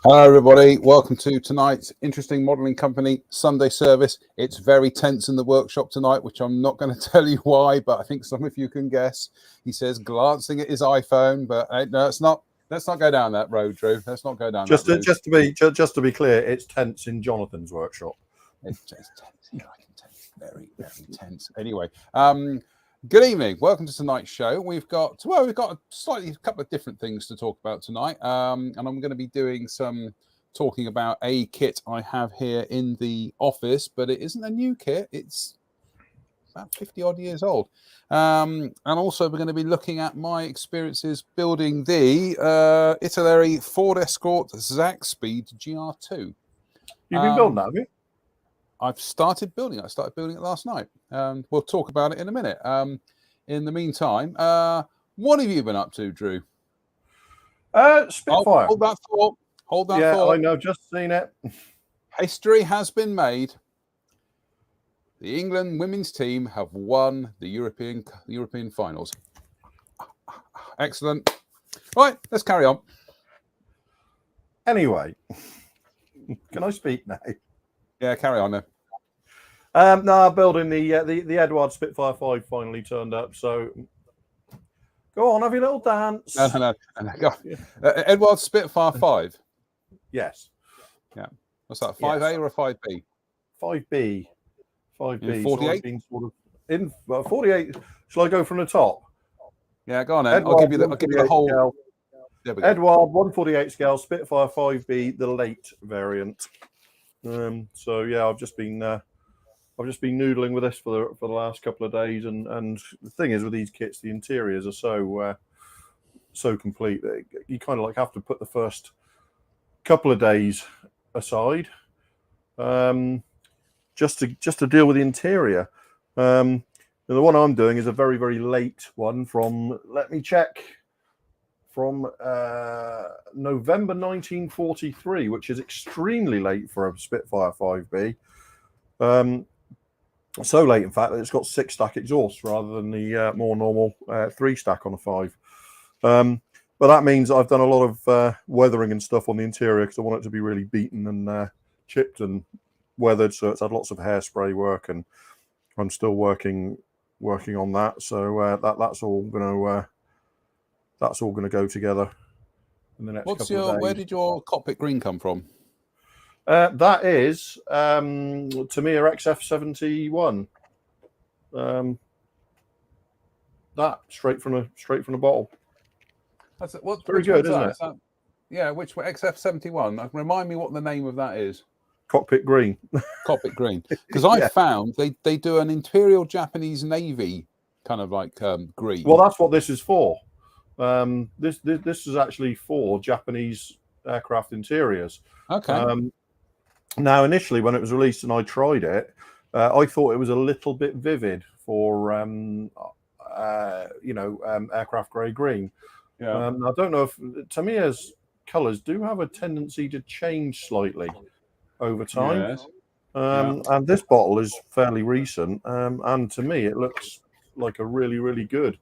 Hello everybody, welcome to tonight's Interesting Modelling Company Sunday service. It's very tense in the workshop tonight, which I'm not going to tell you why, but I think some of you can guess. He says glancing at his iPhone, but no, it's not. Let's not go down that road, Drew. Let's not go down that road. Just to be clear, it's tense in Jonathan's workshop. It's tense. Yeah, I can tell you. Very, very tense. Anyway, good evening. Welcome to tonight's show. We've got a couple of different things to talk about tonight. And I'm going to be doing some talking about a kit I have here in the office, but it isn't a new kit. It's about 50 odd years old. And also we're going to be looking at my experiences building the Italeri Ford Escort Zakspeed GR2. You've been building that, have you? I've started building it. I started building it last night. We'll talk about it in a minute. In the meantime, what have you been up to, Drew? Spitfire. Hold that thought. Hold that thought. Yeah, I know. Just seen it. History has been made. The England women's team have won the European finals. Excellent. Right, let's carry on. Anyway, can I speak now? Yeah, carry on then. No, building the Edward Spitfire 5 finally turned up. So go on, have your little dance. No. Edward Spitfire 5. Yes. Yeah. What's that? 5A or a 5B? 5B. 5B. In 48. So in 48. Shall I go from the top? Yeah, go on then. I'll give you the whole. Scale. There we go. Edward 148 scale Spitfire 5B, the late variant. So yeah, I've just been noodling with this for the last couple of days, and the thing is with these kits, the interiors are so complete that you kind of like have to put the first couple of days aside, just to deal with the interior. The one I'm doing is a very, very late one from, let me check, from November 1943, which is extremely late for a Spitfire 5B. So late, in fact, that it's got 6-stack exhaust rather than the more normal 3-stack on a 5. But that means I've done a lot of weathering and stuff on the interior because I want it to be really beaten and chipped and weathered. So it's had lots of hairspray work, and I'm still working on that. So that's all going to go together in the next couple of days. Where did your cockpit green come from? That is Tamiya XF71. That straight from the bottle. That's what's very good, isn't it? Yeah, which XF71? Remind me what the name of that is. Cockpit green. Cockpit green. Because I found they do an Imperial Japanese Navy kind of like green. Well, that's what this is for. This is actually for Japanese aircraft interiors. Okay. Now, initially, when it was released and I tried it, I thought it was a little bit vivid for aircraft grey green. Yeah. I don't know if Tamiya's colours do have a tendency to change slightly over time. Yes. And this bottle is fairly recent, and to me, it looks like a really, really good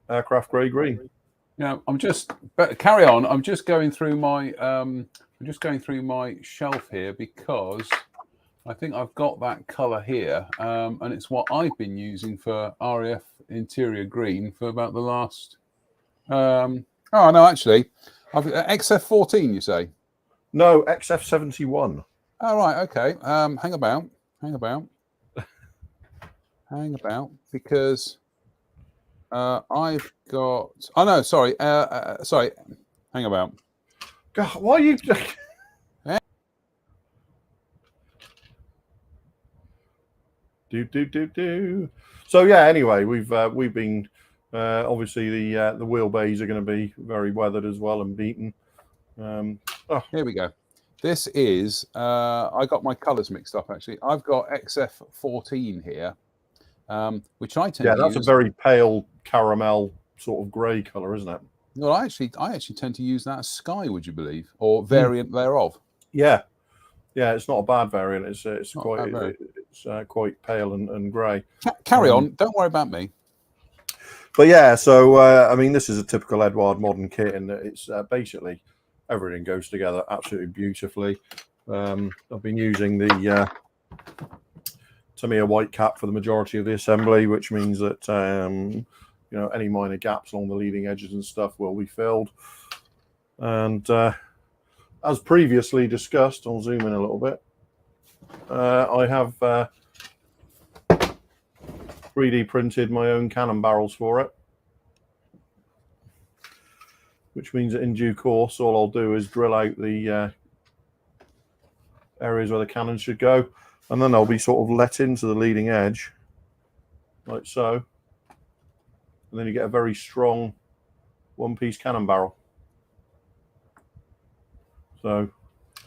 aircraft grey green. Yeah, carry on. I'm just going through my shelf here because I think I've got that colour here, and it's what I've been using for RAF interior green for about the last. Oh no, actually, I've XF14. You say? No, XF71. Oh right, okay. Hang about, because I've got. Oh no, sorry, sorry. Hang about. God, why are you? So yeah. Anyway, we've been obviously the wheel bays are going to be very weathered as well and beaten. Here we go. This is I got my colours mixed up actually. I've got XF14 here, which I tend to that's use. a very pale caramel sort of grey colour, isn't it? Well, I actually tend to use that as Sky. Would you believe, or variant thereof? Yeah. It's not a bad variant. It's quite quite pale and grey. Carry on. Don't worry about me. But yeah, so I mean, this is a typical Eduard modern kit, in that it's basically everything goes together absolutely beautifully. I've been using the Tamiya white cap for the majority of the assembly, which means that any minor gaps along the leading edges and stuff will be filled. And as previously discussed, I'll zoom in a little bit. I have 3D printed my own cannon barrels for it, which means that in due course, all I'll do is drill out the areas where the cannon should go, and then they'll be sort of let into the leading edge, like so. And then you get a very strong one-piece cannon barrel. So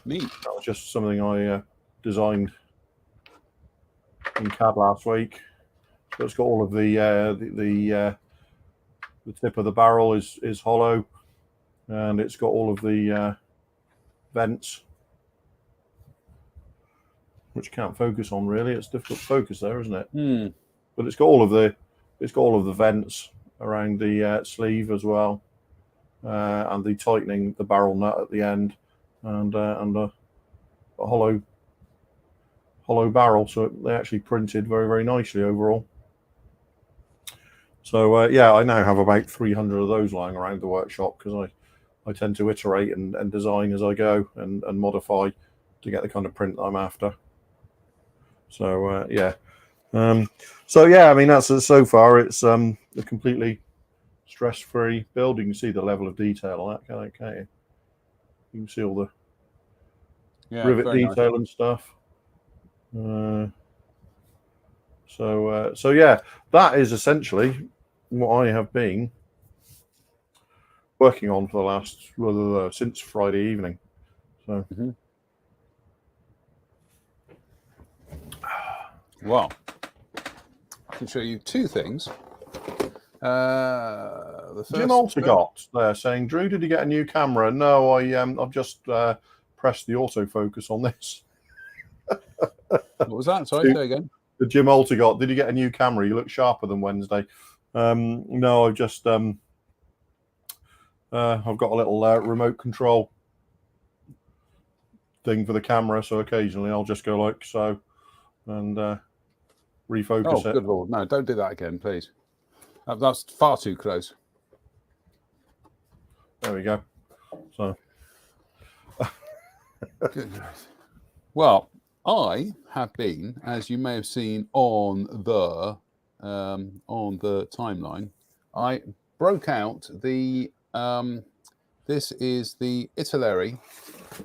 neat. That was just something I designed in CAD last week. So it's got all of the tip of the barrel is hollow, and it's got all of the vents, which you can't focus on really. It's difficult to focus there, isn't it? But it's got all of the vents around the sleeve as well, and the tightening the barrel nut at the end, and a hollow barrel. So they actually printed very, very nicely overall. So I now have about 300 of those lying around the workshop, because I tend to iterate and design as I go and modify to get the kind of print that I'm after. So I mean, that's so far it's a completely stress-free build. You can see the level of detail on that, can't you? You can see all the rivet detail and stuff. So that is essentially what I have been working on for the last since Friday evening. So. Well, I can show you two things. The first Jim Altegott there saying, "Drew, did you get a new camera?" No, I've just pressed the autofocus on this. What was that? Sorry, say again. The Jim Altegott, did you get a new camera? You look sharper than Wednesday. No, I've just I've got a little remote control thing for the camera, so occasionally I'll just go like so and refocus it. Good Lord, no, don't do that again, please. That's far too close. There we go. So, well, I have been, as you may have seen on the timeline, I broke out the this is the Italeri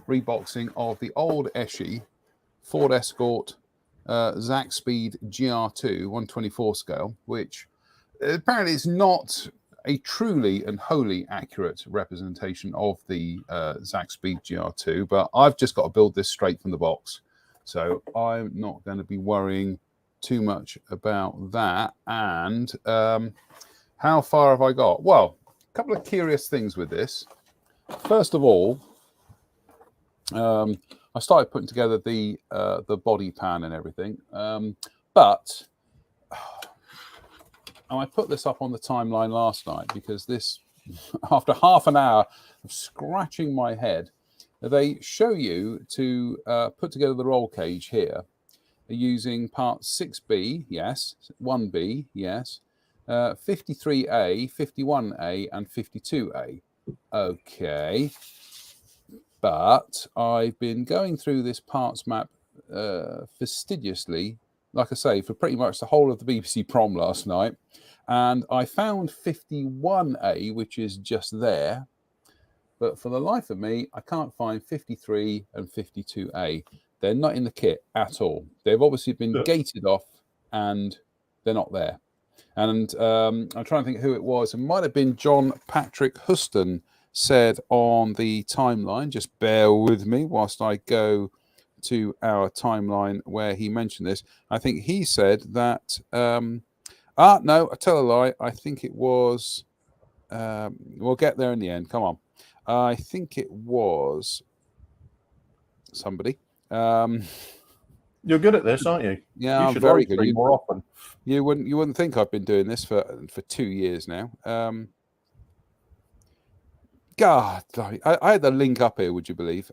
reboxing of the old Eschi Ford Escort Zack Speed GR2 124 scale, which apparently is not a truly and wholly accurate representation of the Zack Speed GR2, but I've just got to build this straight from the box. So I'm not going to be worrying too much about that. And how far have I got? Well, a couple of curious things with this. First of all, I started putting together the body pan and everything, but I put this up on the timeline last night because this, after half an hour of scratching my head, they show you to put together the roll cage here using parts 6B, yes, 1B, yes, 53A, 51A, and 52A. Okay. But I've been going through this parts map fastidiously, like I say, for pretty much the whole of the BBC Prom last night. And I found 51A, which is just there. But for the life of me, I can't find 53 and 52A. They're not in the kit at all. They've obviously been gated off and they're not there. And I'm trying to think who it was. It might have been John Patrick Huston said on the timeline. Just bear with me whilst I go to our timeline where he mentioned this. I think he said that. No, I tell a lie. I think it was. We'll get there in the end. Come on. I think it was somebody. You're good at this, aren't you? Yeah, you I'm should very live good. stream more often. You wouldn't think I've been doing this for 2 years now. God, I had the link up here. Would you believe?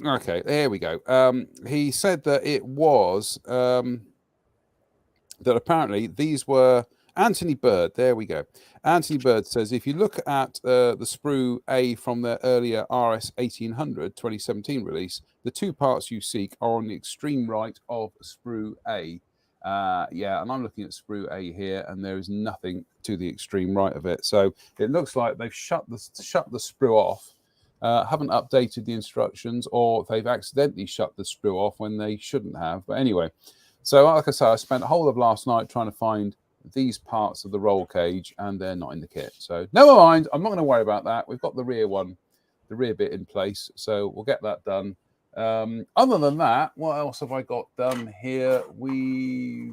Okay, there we go. He said that it was that apparently these were Anthony Bird. There we go. Anthony Bird says if you look at the Sprue A from their earlier RS 1800 2017 release, the two parts you seek are on the extreme right of Sprue A. Yeah, and I'm looking at Sprue A here, and there is nothing to the extreme right of it. So it looks like they've shut the sprue off, haven't updated the instructions, or they've accidentally shut the sprue off when they shouldn't have. But anyway, so like I say, I spent the whole of last night trying to find these parts of the roll cage, and they're not in the kit. So never mind, I'm not going to worry about that. We've got the rear bit in place, so we'll get that done. Other than that, what else have I got done here? We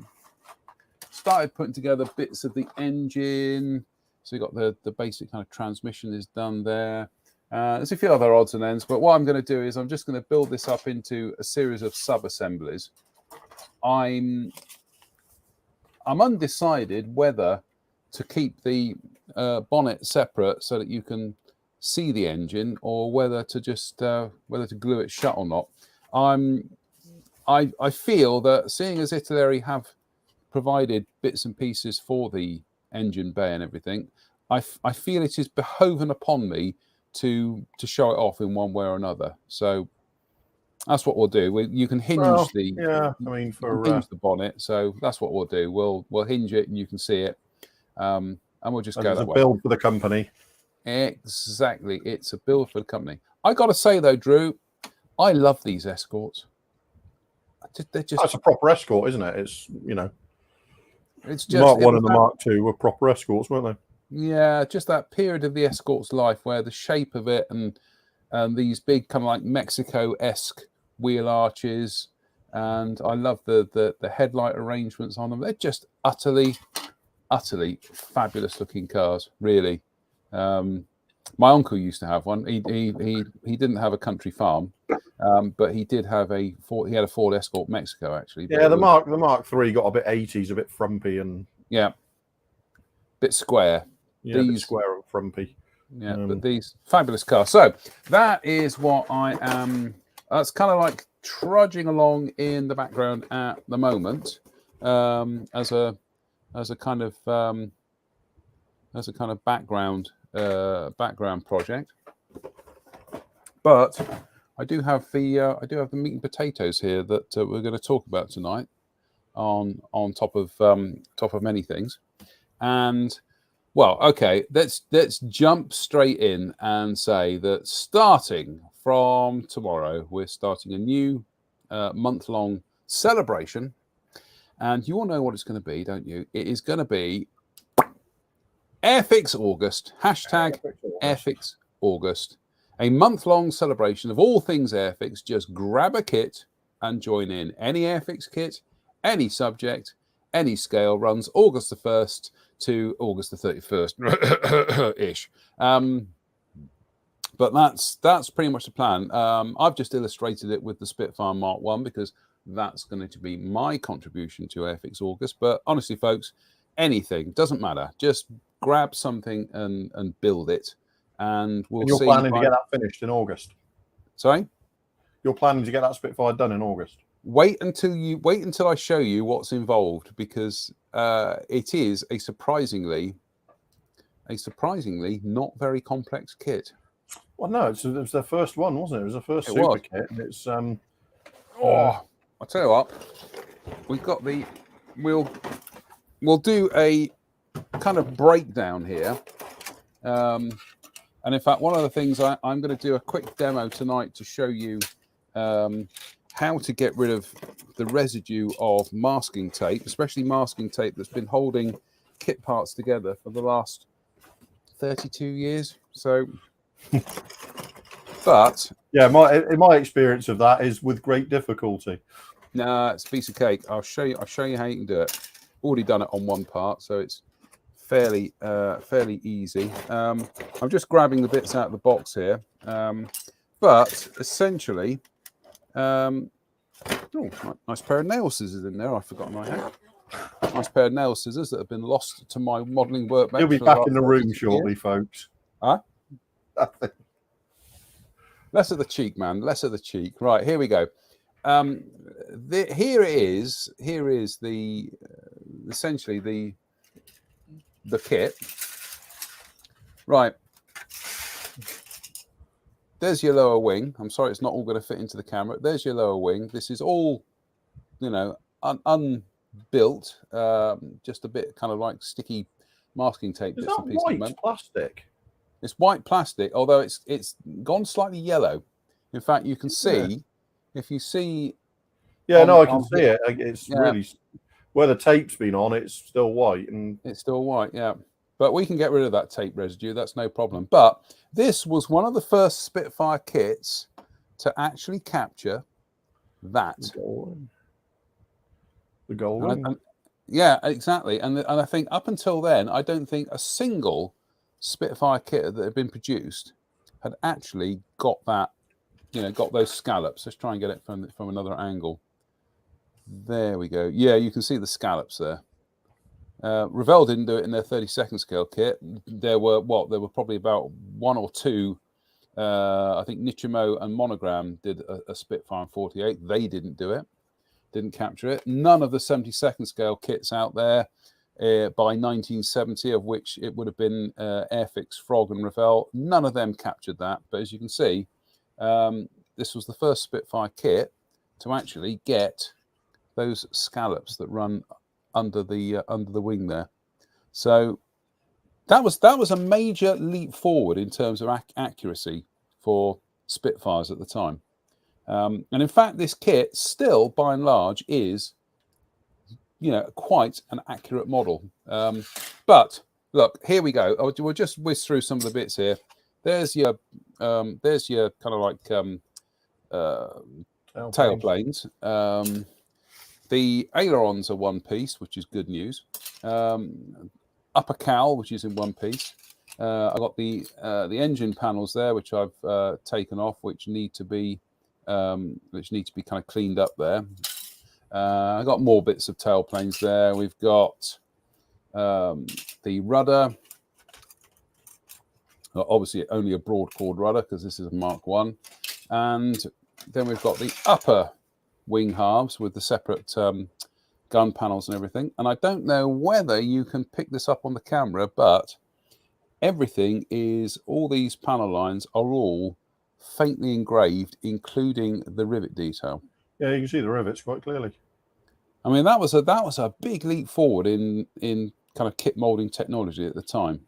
started putting together bits of the engine. So you got the basic kind of transmission is done there. There's a few other odds and ends, but what I'm going to do is I'm just going to build this up into a series of sub-assemblies. I'm undecided whether to keep the bonnet separate so that you can see the engine, or whether to just whether to glue it shut or not. I feel that seeing as Italeri have provided bits and pieces for the engine bay and everything, I feel it is behoven upon me to show it off in one way or another. So that's what we'll do. You can hinge hinge the bonnet. So that's what we'll do. We'll hinge it and you can see it, and we'll just go that way. Build for the company. Exactly, it's a build for the company. I got to say though, Drew, I love these Escorts. That's a proper Escort, isn't it? It's it's just Mark 1 and the Mark 2 were proper Escorts, weren't they? Yeah, just that period of the Escort's life where the shape of it and these big kind of like Mexico-esque wheel arches, and I love the headlight arrangements on them. They're just utterly fabulous looking cars, really. My uncle used to have one. He didn't have a country farm, but he did have he had a Ford Escort Mexico actually. Yeah, the Mark 3 got a bit 80s, a bit frumpy, and bit square. Yeah, these square and frumpy. Yeah, but these fabulous cars. So that is what I am. That's kind of like trudging along in the background at the moment, as a kind of background project. But I do have the meat and potatoes here that we're going to talk about tonight, on top of many things. And well, okay, let's jump straight in and say that starting from tomorrow, we're starting a new month-long celebration, and you all know what it's going to be, don't you? It is going to be Airfix August, hashtag Airfix August, a month-long celebration of all things Airfix. Just grab a kit and join in. Any Airfix kit, any subject, any scale runs August the 1st to August the 31st ish. But that's pretty much the plan. I've just illustrated it with the Spitfire Mark 1 because that's going to be my contribution to Airfix August. But honestly, folks, anything doesn't matter. Just grab something and build it, and we'll see. You're planning to get that finished in August. Sorry? You're planning to get that Spitfire done in August. Wait until I show you what's involved, because it is a surprisingly not very complex kit. Well, no, it was their first one, wasn't it? It was the first super kit, and it's I'll tell you what, we've got we'll do a kind of breakdown here, and in fact, one of the things I'm going to do a quick demo tonight to show you how to get rid of the residue of masking tape, especially masking tape that's been holding kit parts together for the last 32 years. So, but yeah, my experience of that is with great difficulty. nah, it's a piece of cake. I'll show you how you can do it. Already done it on one part, so it's fairly easy. I'm just grabbing the bits out of the box here, but essentially, oh, nice pair of nail scissors in there. I've forgotten I had. Nice pair of nail scissors that have been lost to my modelling workbench. He'll be back in the room shortly, folks. Huh? Less of the cheek, man. Less of the cheek. Right, here we go. Here it is. Here is the essentially the kit. Right. There's your lower wing. I'm sorry, it's not all going to fit into the camera. There's your lower wing. This is all, you know, unbuilt. Just a bit kind of like sticky masking tape. Is that white plastic? It's white plastic, although it's gone slightly yellow. In fact, you can see, if you see... Yeah, no, I can see it. It's really... Where the tape's been on, it's still white. And it's still white, yeah. But we can get rid of that tape residue. That's no problem. But this was one of the first Spitfire kits to actually capture that. The gold. Yeah, exactly. And I think up until then, I don't think a single Spitfire kit that had been produced had actually got that, you know, got those scallops. Let's try and get it from another angle. There we go. Yeah, you can see the scallops there. Revell didn't do it in their 32nd scale kit. There were probably about one or two. I think Nichimo and Monogram did a Spitfire in 48. They didn't do it, didn't capture it. None of the 72nd scale kits out there by 1970, of which it would have been Airfix, Frog, and Revell. None of them captured that. But as you can see, this was the first Spitfire kit to actually get those scallops that run under the wing there. So that was a major leap forward in terms of accuracy for Spitfires at the time. And in fact, this kit still, by and large, is, you know, quite an accurate model. But look, here we go. We'll just whiz through some of the bits here. There's your kind of like tailplanes. The ailerons are one piece, which is good news. Upper cowl, which is in one piece. I've got the engine panels there, which I've taken off, which need to be kind of cleaned up there. I've got more bits of tailplanes there. We've got the rudder. Obviously, only a broad chord rudder because this is a Mark 1. And then we've got the upper wing halves with the separate gun panels and everything. And I don't know whether you can pick this up on the camera, but everything is, all these panel lines are all faintly engraved, including the rivet detail. Yeah, you can see the rivets quite clearly. I mean, that was a big leap forward in kind of kit molding technology at the time.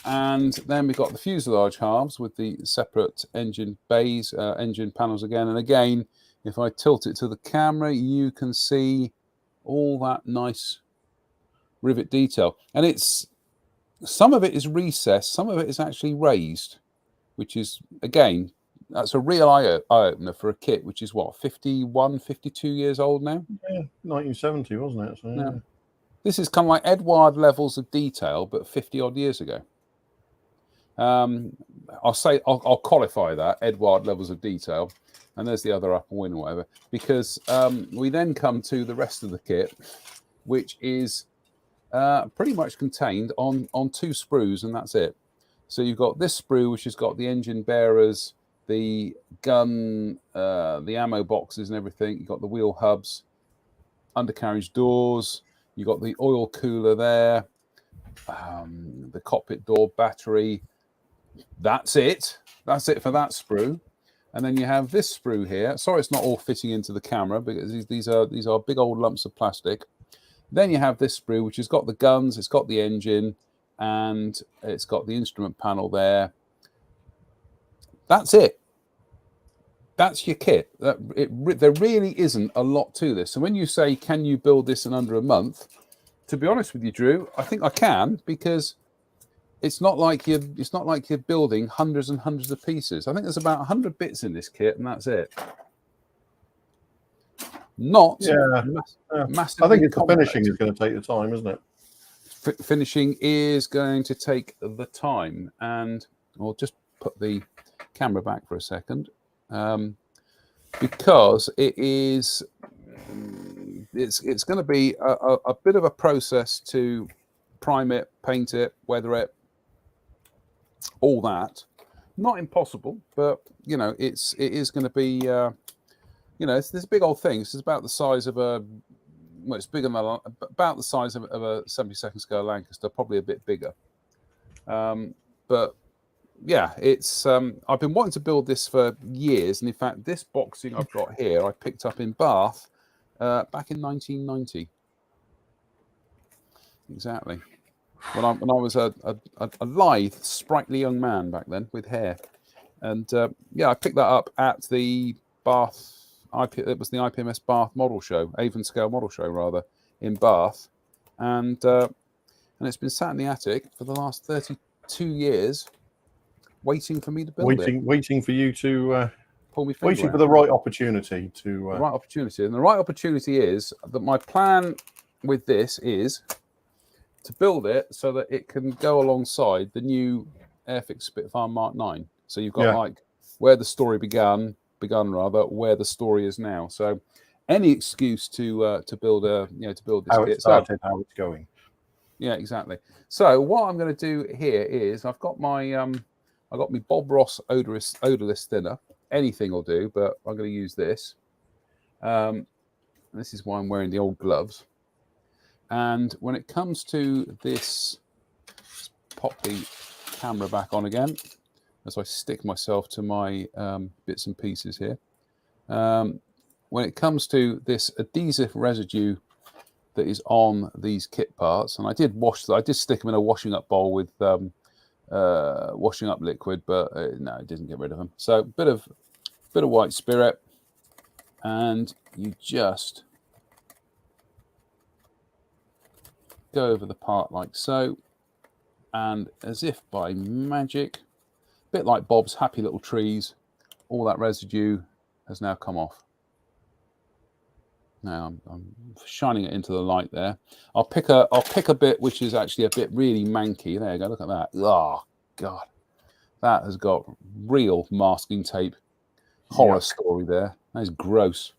And then we've got the fuselage halves with the separate engine bays, engine panels again. And again, if I tilt it to the camera, you can see all that nice rivet detail. And it's, some of it is recessed, some of it is actually raised, which is, again, that's a real eye-opener for a kit, which is what, 51, 52 years old now? Yeah, 1970, wasn't it? So, yeah. This is kind of like Edward levels of detail, but 50 odd years ago. I'll qualify that, Edward levels of detail. And there's the other upper wing or whatever, because we then come to the rest of the kit, which is pretty much contained on 2 sprues, and that's it. So you've got this sprue, which has got the engine bearers, the gun, the ammo boxes and everything. You've got the wheel hubs, undercarriage doors. You've got the oil cooler there, the cockpit door battery. That's it. That's it for that sprue. And then you have this sprue here. Sorry, it's not all fitting into the camera because these are big old lumps of plastic. Then you have this sprue, which has got the guns, it's got the engine, and it's got the instrument panel there. That's it. that's your kit. There really isn't a lot to this. So when you say, can you build this in under a month? To be honest with you, Drew, I think I can, because it's not like you're building hundreds and hundreds of pieces. I think there's about 100 bits in this kit, and that's it. Not massively. I think it's the complex. finishing is going to take the time, isn't it? Finishing is going to take the time, and I'll just put the camera back for a second, because it's going to be a bit of a process to prime it, paint it, weather it, all that. Not impossible, but it is going to be it's this big old thing. It's about the size of it's bigger than about the size of a 72nd scale Lancaster, probably a bit bigger. But yeah, it's I've been wanting to build this for years, and in fact, this boxing I've got here, I picked up in Bath back in 1990. Exactly. When I was a lithe, sprightly young man back then with hair, and I picked that up at the Bath. It was the IPMS Bath model show, Avon Scale model show rather, in Bath, and it's been sat in the attic for the last 32 years, waiting for me to build it. Waiting for you to pull me. Waiting for the right opportunity to. The right opportunity, and the right opportunity is that my plan with this is to build it so that it can go alongside the new Airfix Spitfire Mark 9. So you've got like where the story begun rather, where the story is now. So any excuse to build to build this how kit. It started, how it's going. Yeah, exactly. So what I'm going to do here is I've got my Bob Ross odorless thinner. Anything will do, but I'm going to use this. This is why I'm wearing the old gloves. And when it comes to this, let's pop the camera back on again as I stick myself to my bits and pieces here. When it comes to this adhesive residue that is on these kit parts, and I did stick them in a washing up bowl with washing up liquid, but no, it didn't get rid of them. So bit of white spirit, and you just go over the part like so, and as if by magic, a bit like Bob's Happy Little Trees, all that residue has now come off. Now I'm shining it into the light there. I'll pick a bit which is actually a bit really manky. There you go. Look at that. Oh God, that has got real masking tape horror story there. That is gross.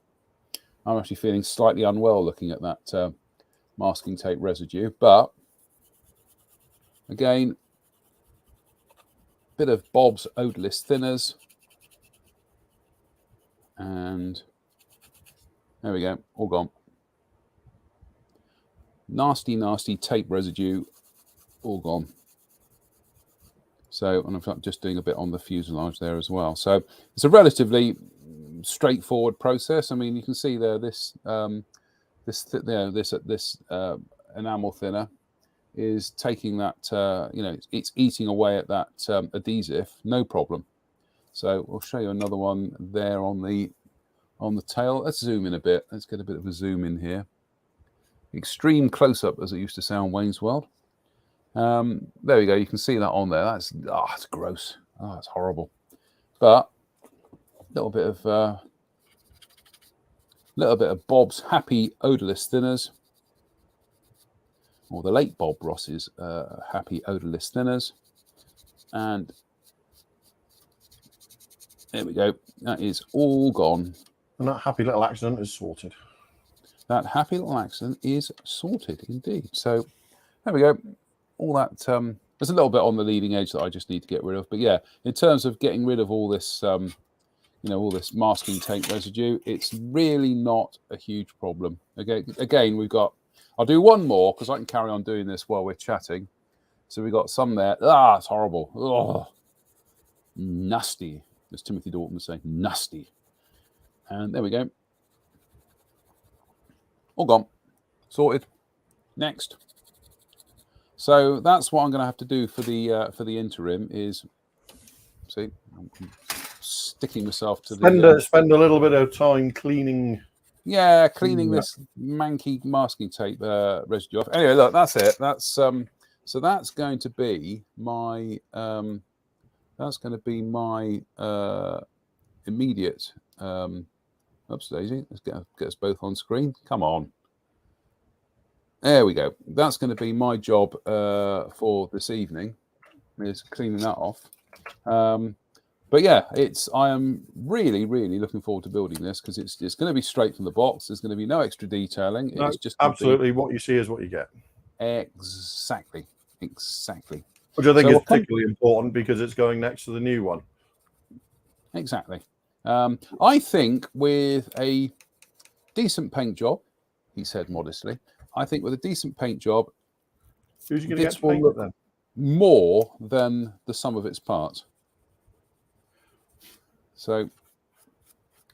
I'm actually feeling slightly unwell looking at that masking tape residue, but again, bit of Bob's odorless thinners, and there we go, all gone. Nasty tape residue, all gone. So, and I'm just doing a bit on the fuselage there as well. So it's a relatively straightforward process. I mean, you can see there this enamel thinner is taking that, it's eating away at that adhesive, no problem. So I'll show you another one there on the tail. Let's zoom in a bit. Let's get a bit of a zoom in here. Extreme close-up, as it used to say on Wayne's World. There we go. You can see that on there. That's gross. Oh, it's horrible. But a little bit of Bob's Happy Odorless Thinners, or the late Bob Ross's Happy Odorless Thinners, and there we go. That is all gone. And that happy little accident is sorted. That happy little accident is sorted indeed. So there we go. All that there's a little bit on the leading edge that I just need to get rid of. But yeah, in terms of getting rid of all this all this masking tape residue, it's really not a huge problem. Again, we've got, I'll do one more because I can carry on doing this while we're chatting. So we've got some there. It's horrible. Oh, nasty. As Timothy Dalton would say, nasty. And there we go. All gone. Sorted. Next. So that's what I'm going to have to do for the interim is, see, sticking myself to the spend a little bit of time cleaning. yeah, cleaning this manky masking tape residue off. Anyway, look, that's it. That's so that's going to be my immediate oops daisy. Let's get us both on screen. Come on. There we go. That's going to be my job for this evening, is cleaning that off. But yeah, I am really, really looking forward to building this because it's going to be straight from the box. There's going to be no extra detailing. No, it's just absolutely what you see is what you get. Exactly. Which I think is particularly important because it's going next to the new one. Exactly. I think with a decent paint job, he said modestly, I think with a decent paint job, who's going to get to will paint look it then? More than the sum of its parts. So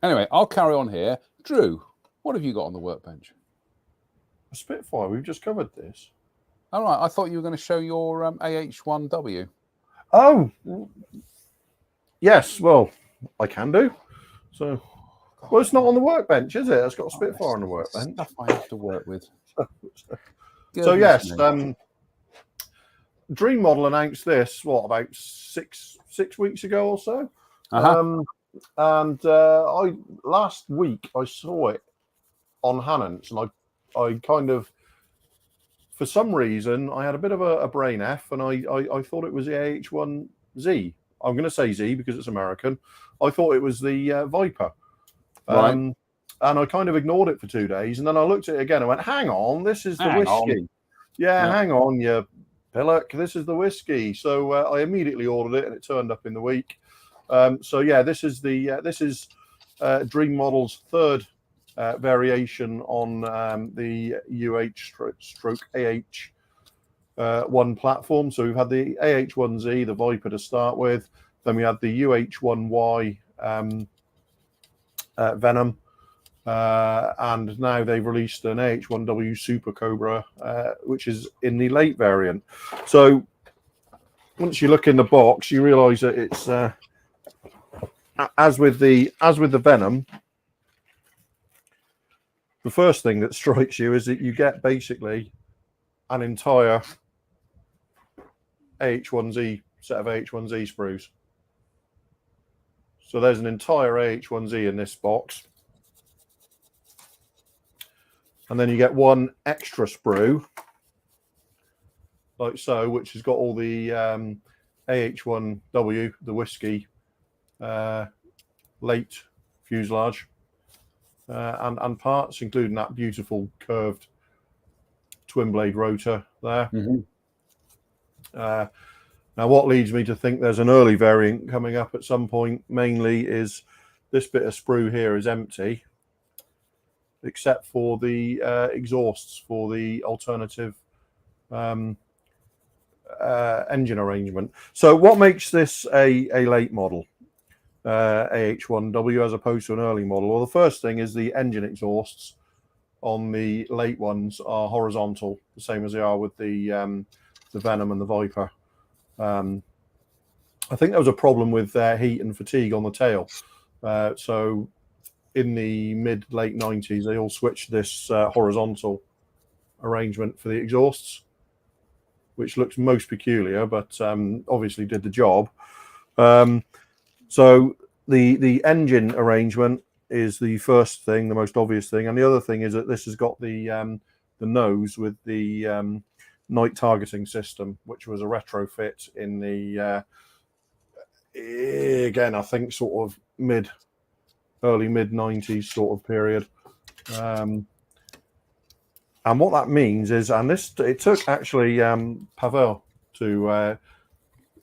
anyway, I'll carry on here. Drew, what have you got on the workbench? A Spitfire. We've just covered this. All right. I thought you were going to show your AH1W. Oh, yes. Well, I can do. So, well, it's not on the workbench, is it? It's got a Spitfire on the workbench. Stuff I have to work with. So yes, Dream Model announced this about six weeks ago or so. And last week I saw it on Hannon's, and I kind of, for some reason, I had a bit of a brain F, and I thought it was the AH1Z. I'm going to say Z because it's American. I thought it was the Viper. Right. And I kind of ignored it for 2 days, and then I looked at it again and went, hang on, this is the whiskey. Yeah, hang on, you pillock, this is the whiskey. So I immediately ordered it, and it turned up in the week. So yeah, this is Dream Model's third variation on the UH/AH1 platform. So we've had the AH1Z, the Viper to start with. Then we had the UH1Y Venom. And now they've released an AH1W Super Cobra, which is in the late variant. So once you look in the box, you realise that it's as with the Venom. The first thing that strikes you is that you get basically an entire AH1Z set of AH1Z sprues. So there's an entire AH1Z in this box. And then you get one extra sprue, like so, which has got all the AH1W, the whiskey, late fuselage, and parts, including that beautiful curved twin blade rotor there. Now, what leads me to think there's an early variant coming up at some point, mainly is this bit of sprue here is empty, except for the exhausts for the alternative engine arrangement. So what makes this a late model, AH1W, as opposed to an early model? Well, the first thing is the engine exhausts on the late ones are horizontal, the same as they are with the Venom and the Viper. I think there was a problem with heat and fatigue on the tail. So in the mid-late 90s, they all switched this horizontal arrangement for the exhausts, which looks most peculiar, but obviously did the job. So the engine arrangement is the first thing, the most obvious thing, and the other thing is that this has got the nose with the night targeting system, which was a retrofit in the again, I think sort of early mid 90s sort of period. And what that means is, and it took actually Pavel to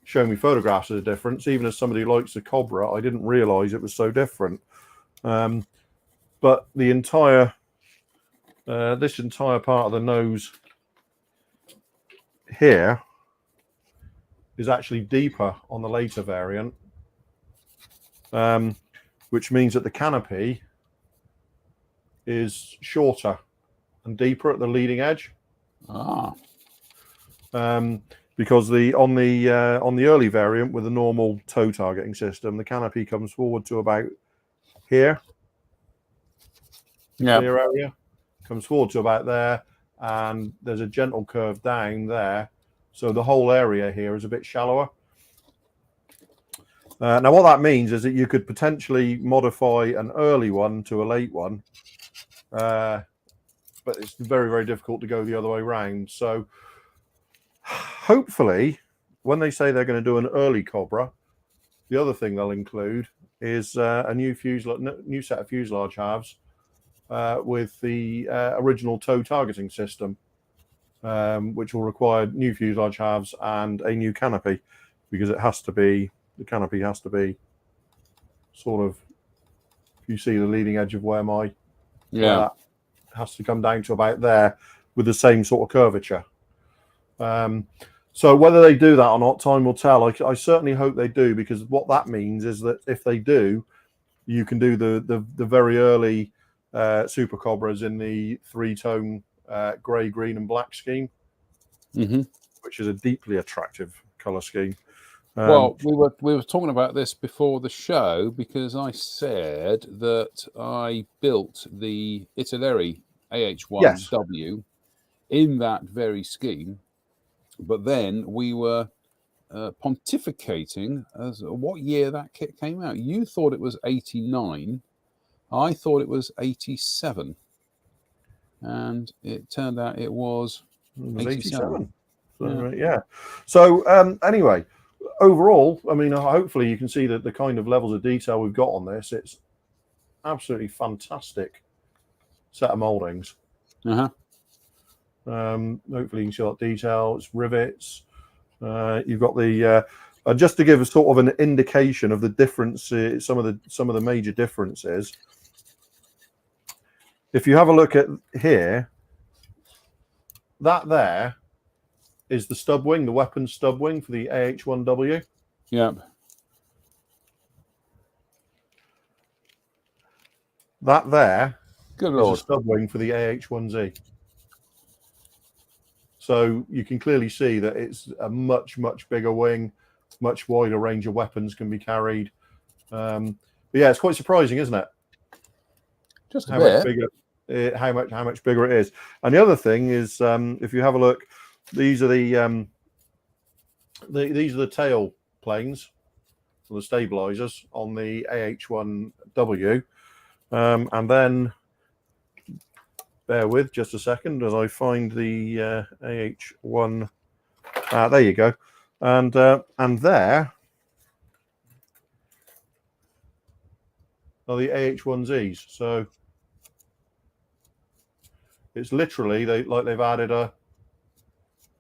show me photographs of the difference. Even as somebody who likes the Cobra, I didn't realize it was so different. But the entire this entire part of the nose here is actually deeper on the later variant, which means that the canopy is shorter and deeper at the leading edge. because on the early variant with the normal toe targeting system, the canopy comes forward to about here. Yeah. Clear area comes forward to about there, and there's a gentle curve down there, so the whole area here is a bit shallower. Now what that means is that you could potentially modify an early one to a late one, but it's very, very difficult to go the other way around. So hopefully when they say they're going to do an early Cobra, the other thing they'll include is a new set of fuselage halves with the original toe targeting system, which will require new fuselage halves and a new canopy, because the canopy has to be sort of, if you see the leading edge of where my has to come down to about there with the same sort of curvature. So whether they do that or not, time will tell. I certainly hope they do, because what that means is that if they do, you can do the very early Super Cobras in the 3-tone grey, green, and black scheme, which is a deeply attractive colour scheme. Well, we were talking about this before the show, because I said that I built the Italeri AH1W in that very scheme, but then we were pontificating as what year that kit came out. You thought it was 89. I thought it was 87. And it turned out it was 87. So anyway, overall, I mean, hopefully you can see that the kind of levels of detail we've got on this, it's absolutely fantastic set of moldings. Hopefully you can see that detail. It's rivets. You've got the just to give a sort of an indication of the difference, some of the major differences. If you have a look at here, that there is the stub wing, the weapon stub wing for the AH1W. Yep. That there Good is Lord. a stub wing for the AH1Z. So you can clearly see that it's a much, much bigger wing, much wider range of weapons can be carried. But yeah, it's quite surprising, isn't it? Just a how bit. much bigger, how much bigger it is. And the other thing is, if you have a look, these are the tail planes, the stabilizers on the AH1W, and then bear with just a second as I find the AH1. There you go, and there are the AH1Zs. So it's literally they've added a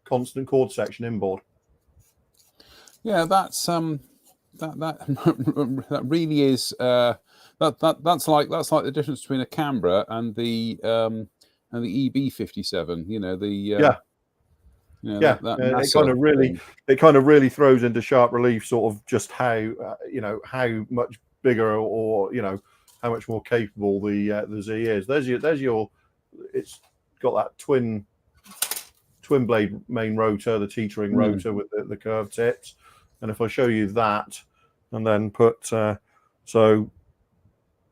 constant chord section inboard. Yeah, that's that really is that's like the difference between a Canberra and the EB57. You know, it kind of really throws into sharp relief sort of just how how much bigger, or how much more capable the Z is. There's your it's got that twin blade main rotor, the teetering rotor with the curved tips. And if I show you that and then put so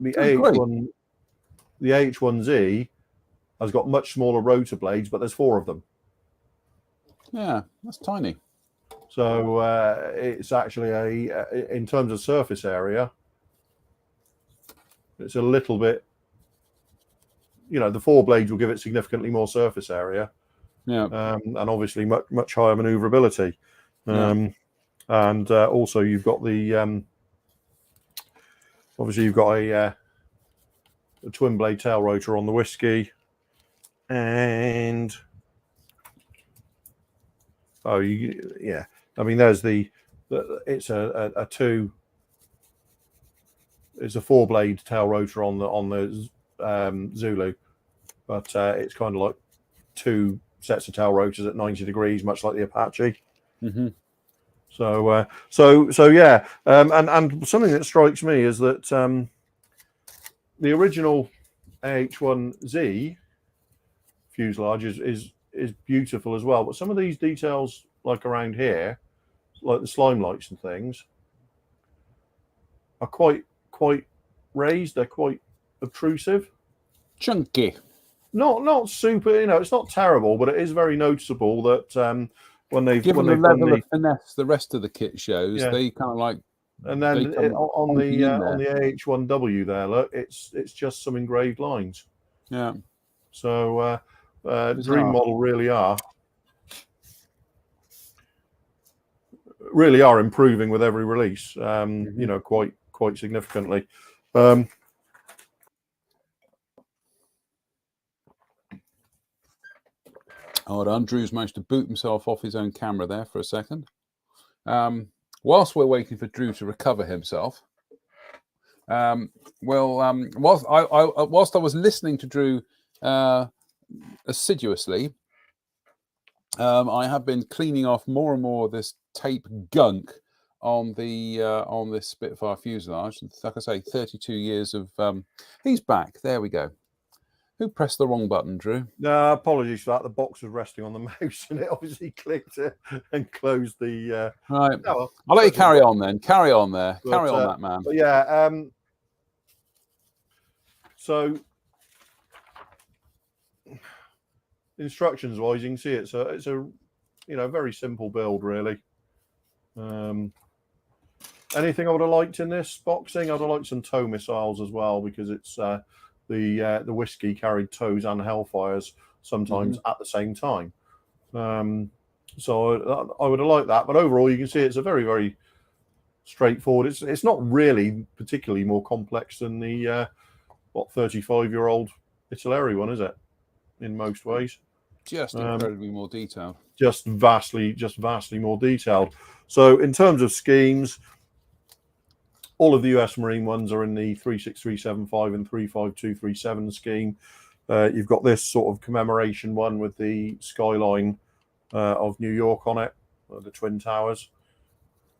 the AH1Z has got much smaller rotor blades, but there's 4 of them. Yeah, that's tiny. So it's actually in terms of surface area, it's a little bit, the 4 blades will give it significantly more surface area. Yeah. And obviously much higher maneuverability. And also you've got the obviously you've got a twin blade tail rotor on the Whiskey, and I mean there's it's a 4 blade tail rotor on the Zulu, but it's kind of like 2 sets of tail rotors at 90 degrees, much like the Apache. So yeah, and something that strikes me is that the original AH1Z fuselage is beautiful as well, but some of these details like around here, like the slime lights and things, are quite raised. They're quite obtrusive. Chunky. Not super. It's not terrible, but it is very noticeable that when they've Given the when they've done level of finesse the rest of the kit shows, Yeah. they kind of like. and then they come on funky the in there. on the AH1W there, look, it's just some engraved lines. Yeah. So Bizarre. Dream Model really are improving with every release. Quite significantly. Hold on, Drew's managed to boot himself off his own camera there for a second. Whilst we're waiting for Drew to recover himself, whilst I was listening to Drew assiduously, I have been cleaning off more and more of this tape gunk on this Spitfire fuselage. Like I say, 32 years of. He's back. There we go. Who pressed the wrong button, Drew? No, apologies for that. The box was resting on the mouse, and it obviously clicked it and closed the. Right. Oh, well, I'll let you carry on then. Carry on there. Carry on, that man. But yeah. So instructions wise, you can see it's a very simple build, really. Anything I would have liked in this boxing, I'd have liked some tow missiles as well, because it's the Whiskey carried tows and Hellfires sometimes at the same time. So I would have liked that, but overall you can see it's a very, very straightforward. It's not really particularly more complex than the 35-year-old Italeri one, is it? In most ways, just incredibly more detailed. Just vastly more detailed. So in terms of schemes, all of the US Marine ones are in the 36375 and 35237 scheme. You've got this sort of commemoration one with the skyline of New York on it, the Twin Towers.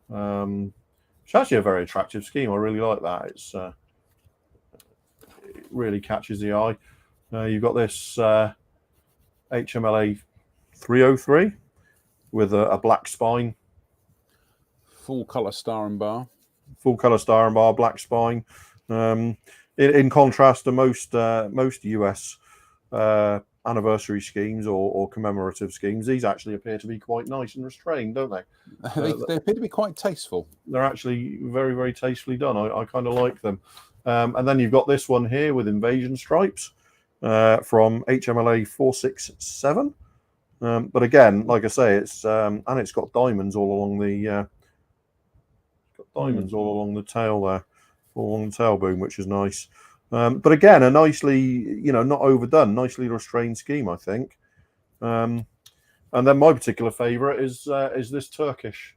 It's actually a very attractive scheme. I really like that. It really catches the eye. You've got this HMLA 303 with a black spine. Full colour star and bar. Full colour star and bar, black spine. In contrast to most US anniversary schemes or commemorative schemes, these actually appear to be quite nice and restrained, don't they? They appear to be quite tasteful. They're actually very, very tastefully done. I kind of like them. And then you've got this one here with invasion stripes from HMLA 467. But again, like I say, it's got diamonds all along the tail there, all along the tail boom, which is nice. But again, a nicely, not overdone, nicely restrained scheme, I think. And then my particular favourite is this Turkish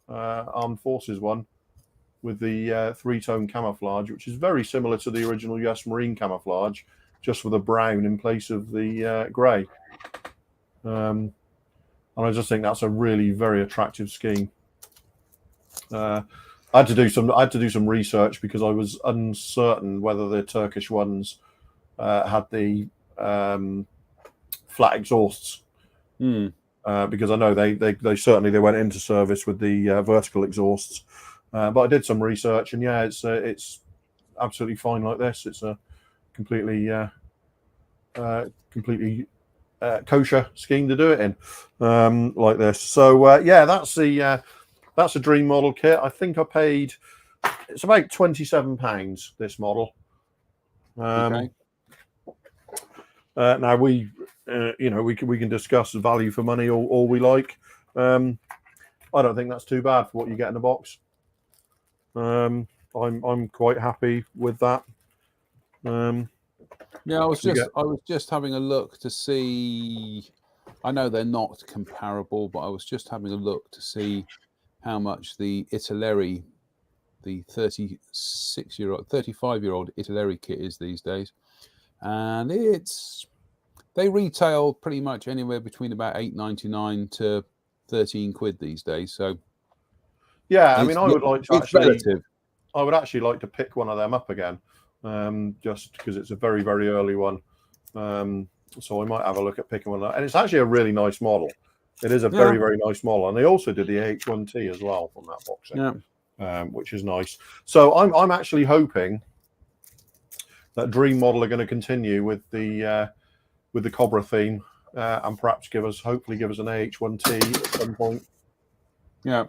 Armed Forces one with the three-tone camouflage, which is very similar to the original US Marine camouflage, just with a brown in place of the grey. And I just think that's a really very attractive scheme. I had to do some research because I was uncertain whether the Turkish ones had the flat exhausts, because I know they certainly went into service with the vertical exhausts. But I did some research, and yeah, it's absolutely fine like this. It's a completely kosher scheme to do it in, like this. So yeah, that's a Dream Model kit. I think I paid, it's about £27, this model. Okay. Now we can discuss value for money all we like. I don't think that's too bad for what you get in the box. I'm quite happy with that. Yeah, I was just having a look to see. I know they're not comparable, but I was just having a look to see how much the Italeri, the 35-year-old Italeri kit is these days, and they retail pretty much anywhere between about £8.99 to £13 these days. So yeah, I mean, I would like to relative. I would actually like to pick one of them up again, just because it's a very, very early one. So I might have a look at picking one up, and it's actually a really nice model. It is a very, very nice model, and they also did the AH1T as well from that boxing, which is nice. So I'm actually hoping that Dream model are going to continue with the Cobra theme, and perhaps hopefully give us an AH1T at some point. Yeah.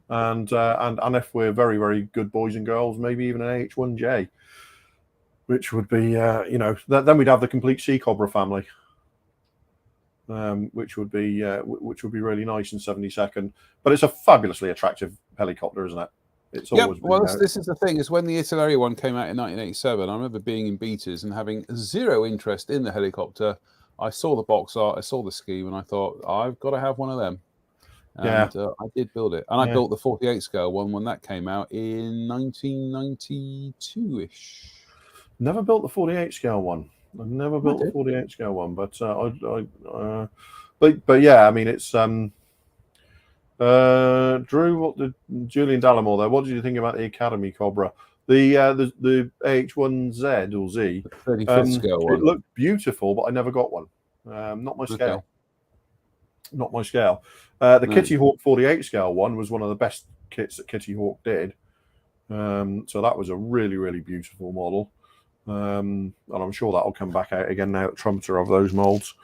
And if we're very, very good boys and girls, maybe even an AH1J, which would be then we'd have the complete Sea Cobra family, which would be really nice in 72nd. But it's a fabulously attractive helicopter, isn't it? It's always been, well, this is the thing, is when the Italeri one came out in 1987, I remember being in betas and having zero interest in the helicopter. I saw the box art, I saw the scheme, and I thought, I've got to have one of them. And I did build it. And I built the 48 scale one when that came out in 1992-ish. Never built the 48 scale one. I've never built the 48 scale one, but but yeah, I mean, it's Drew, what did Julian Dallimore there? What did you think about the Academy Cobra? The H1Z or Z, 35th scale one. It looked beautiful, but I never got one. Not my scale. Okay. Not my scale. The Kitty Hawk 48 scale one was one of the best kits that Kitty Hawk did. So that was a really, really beautiful model. And I'm sure that'll come back out again now that Trumpeter of those molds.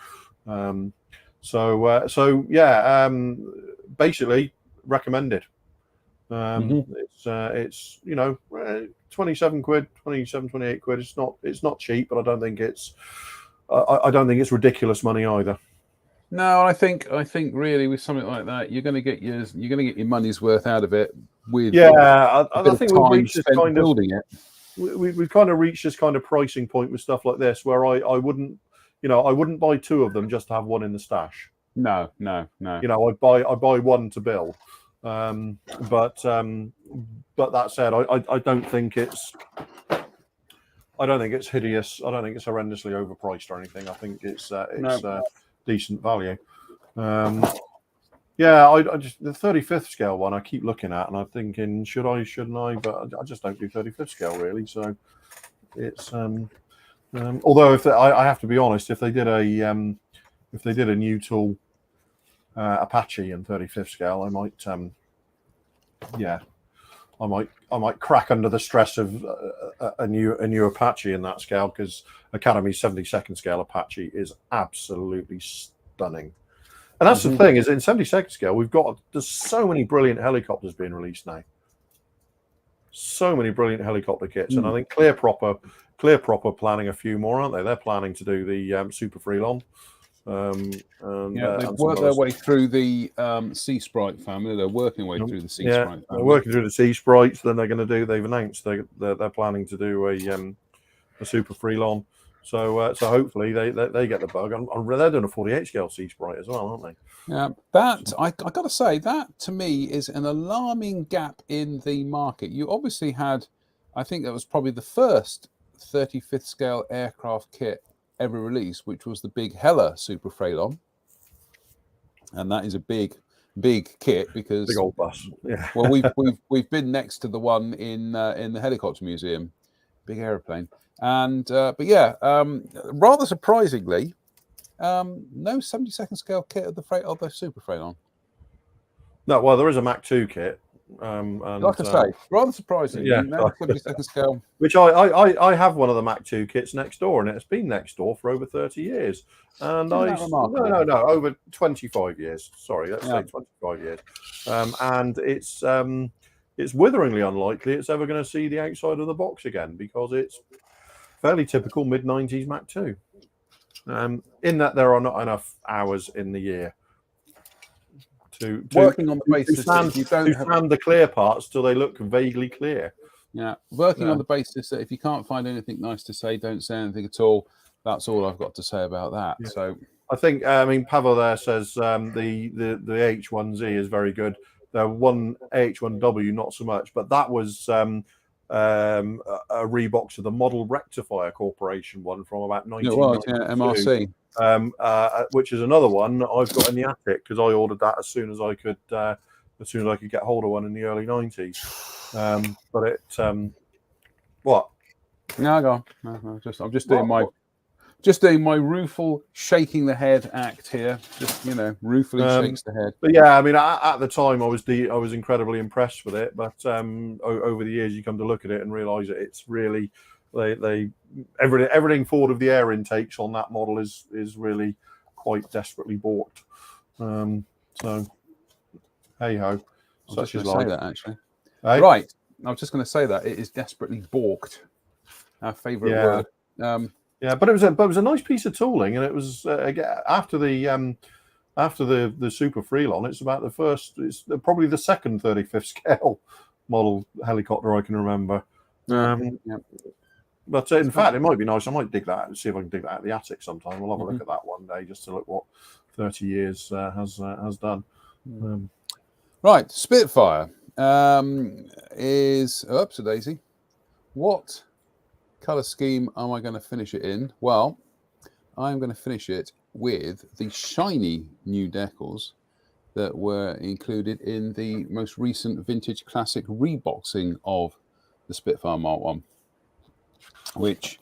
Basically recommended. It's 27 quid, 28 quid. It's not cheap, but I don't think it's ridiculous money either. No, I think really with something like that, you're going to get your money's worth out of it. With I think we've reached this kind of building it. We've kind of reached this kind of pricing point with stuff like this, where I wouldn't buy two of them just to have one in the stash. No. I'd buy one to build. But that said, I don't think it's hideous. I don't think it's horrendously overpriced or anything. I think it's decent value. I just the 35th scale one I keep looking at and I'm thinking, should I, shouldn't I? But I just don't do 35th scale really. So it's although I have to be honest, if they did a new tool Apache in 35th scale, I might crack under the stress of a new Apache in that scale, because Academy 72nd scale Apache is absolutely stunning. And that's the thing, is in 72nd scale there's so many brilliant helicopters being released now. So many brilliant helicopter kits, and I think Clear Proper planning a few more, aren't they? They're planning to do the Super Freelon. They've worked their way through the Sea Sprite family. They're working their way through the Sea Sprite family. They're working through the Sea Sprites. Then they're going to do. They've announced they're planning to do a Super Freelon. So hopefully they get the bug. They're doing a 48 scale Sea Sprite as well, aren't they? Yeah, that I got to say, that to me is an alarming gap in the market. You obviously had, I think that was probably the first 35th scale aircraft kit ever released, which was the big Hella Super Freelon, and that is a big kit, because big old bus. Yeah. Well, we've been next to the one in the Helicopter Museum, big aeroplane, and rather surprisingly, no 72nd scale kit of the Super Freelon. No, well, there is a Mach 2 kit. And, like I say, rather surprising. Yeah, no 72nd scale. Which I have one of the Mach 2 kits next door, and it's been next door for over 30 years. And over 25 years. Sorry, let's say 25 years. And it's witheringly unlikely it's ever going to see the outside of the box again, because it's fairly typical mid-90s Mach 2. In that there are not enough hours in the year to working on the basis that you don't have the clear parts till they look vaguely clear. Yeah, working on the basis that if you can't find anything nice to say, don't say anything at all. That's all I've got to say about that. Yeah. So I think Pavel there says the H1Z is very good. The one H1W not so much, but that was a rebox of the Model Rectifier Corporation one from about 1992. MRC. Which is another one I've got in the attic, because I ordered that as soon as I could get hold of one in the early 90s. But it what? No, go on. No, I'm just doing my Just doing my rueful shaking the head act here. Just ruefully shakes the head. But yeah, I mean, at the time, I was incredibly impressed with it. But over the years, you come to look at it and realise that it's really everything forward of the air intakes on that model is really quite desperately balked. So hey ho, such is life. Say that actually. Hey? Right, I was just going to say that it is desperately balked. Our favourite word. Yeah, but it was a nice piece of tooling, and it was after the Super Freelon. It's about it's probably the second 35th scale model helicopter I can remember. But in fact, it might be nice. I might dig that and see if I can dig that out of the attic sometime. We'll have a look at that one day just to look what 30 years has done. Right, Spitfire is oops a daisy. What colour scheme am I going to finish it in? Well, I'm going to finish it with the shiny new decals that were included in the most recent Vintage Classic reboxing of the Spitfire Mark 1, which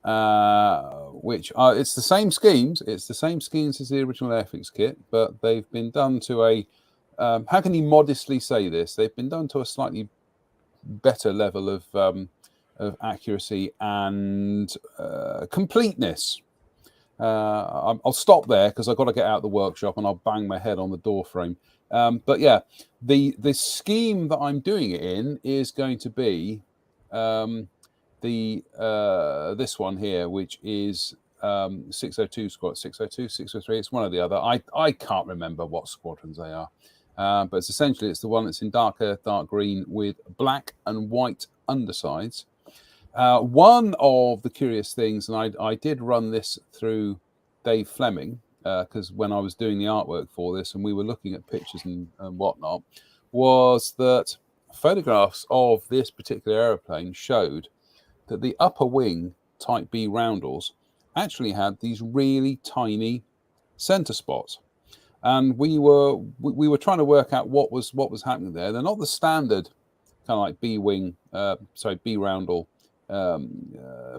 it's the same schemes. It's the same schemes as the original Airfix kit, but they've been done to a how can you modestly say this? They've been done to a slightly better level of accuracy and completeness. I'll stop there because I've got to get out of the workshop and I'll bang my head on the door frame. But yeah, the scheme that I'm doing it in is going to be this one here, which is 602 squad, 602, 603. It's one or the other. I can't remember what squadrons they are. But it's the one that's in dark earth, dark green with black and white undersides. One of the curious things, and I did run this through Dave Fleming, because when I was doing the artwork for this and we were looking at pictures and whatnot, was that photographs of this particular aeroplane showed that the upper wing Type B roundels actually had these really tiny center spots. And we were trying to work out what was happening there. They're not the standard kind of like B roundel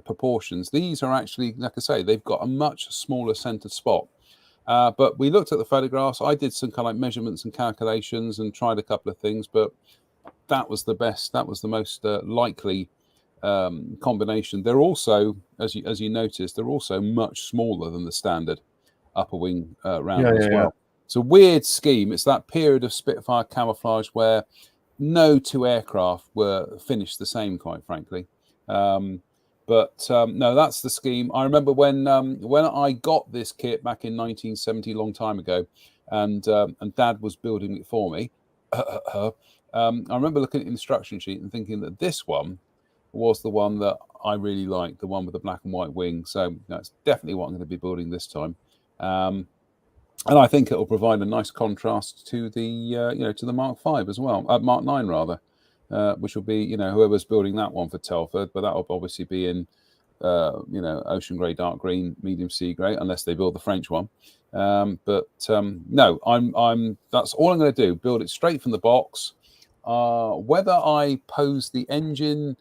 proportions. These are actually, like I say, they've got a much smaller centered spot. But we looked at the photographs. I did some kind of like measurements and calculations and tried a couple of things, but that was the best. That was the most likely combination. They're also, as you noticed, they're also much smaller than the standard upper wing roundel as well. Yeah. It's a weird scheme. It's that period of Spitfire camouflage where no two aircraft were finished the same, quite frankly. No, that's the scheme. I remember when I got this kit back in 1970, a long time ago, and Dad was building it for me. I remember looking at the instruction sheet and thinking that this one was the one that I really liked, the one with the black and white wing. So that's definitely what I'm going to be building this time. And I think it will provide a nice contrast to the to the Mark V as well, Mark 9 rather, which will be whoever's building that one for Telford, but that will obviously be in ocean grey, dark green, medium sea grey, unless they build the French one. No, I'm that's all I'm going to do. Build it straight from the box. Whether I pose the engine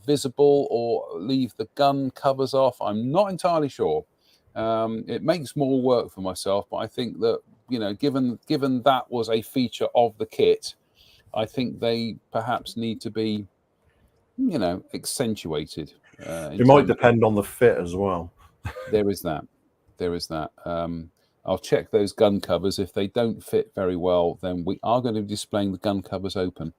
visible or leave the gun covers off, I'm not entirely sure. It makes more work for myself, but I think that given that was a feature of the kit, I think they perhaps need to be accentuated. It might depend on the fit as well. There is that. I'll check those gun covers. If they don't fit very well, then we are going to be displaying the gun covers open.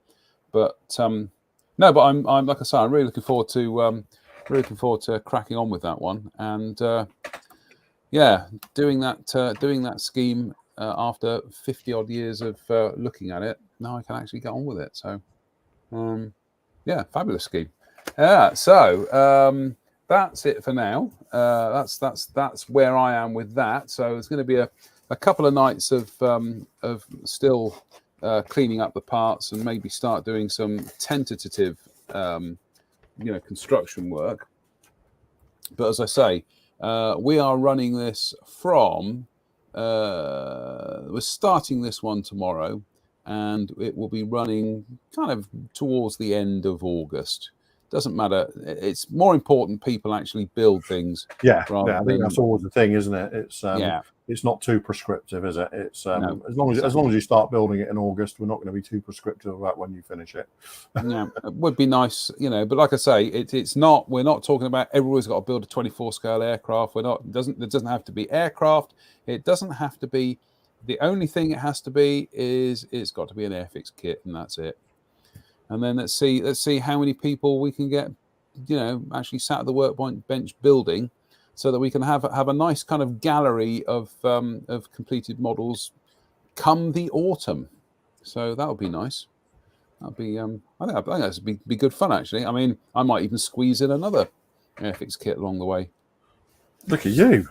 But no, but I'm like I say, I'm really looking forward to cracking on with that one and doing that scheme after 50 odd years of looking at it. Now I can actually get on with it. So fabulous scheme. So that's it for now. That's where I am with that. So it's going to be a couple of nights of still cleaning up the parts and maybe start doing some tentative construction work. But as I say, we are running this from we're starting this one tomorrow, and it will be running kind of towards the end of August. doesn't matter. It's more important people actually build things. Yeah, rather I think than, that's always the thing, isn't it? yeah. It's not too prescriptive, is it? It's No, as long as you start building it in August, we're not going to be too prescriptive about when you finish it. Yeah, it would be nice, but like I say, it's not. We're not talking about everybody's got to build a 24 scale aircraft. We're not. It doesn't have to be aircraft. It doesn't have to be. The only thing it has to be is it's got to be an Airfix kit, and that's it. And then let's see how many people we can get, actually sat at the workbench building, so that we can have a nice kind of gallery of completed models come the autumn. So that would be nice. That'd be I think that'd be good fun, actually. I mean, I might even squeeze in another Airfix kit along the way. Look at you.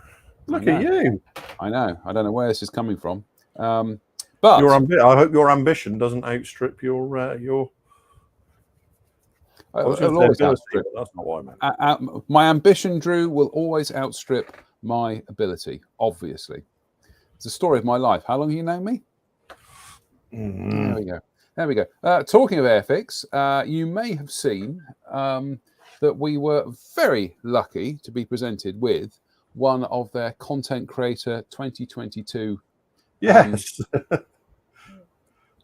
Look at you. I know. I don't know where this is coming from. But I hope your ambition doesn't outstrip your it'll always outstrip. That's not what I meant. My ambition, Drew, will always outstrip my ability, obviously. It's the story of my life. How long have you known me? There we go. Talking of Airfix, you may have seen that we were very lucky to be presented with one of their Content Creator 2022 Yes.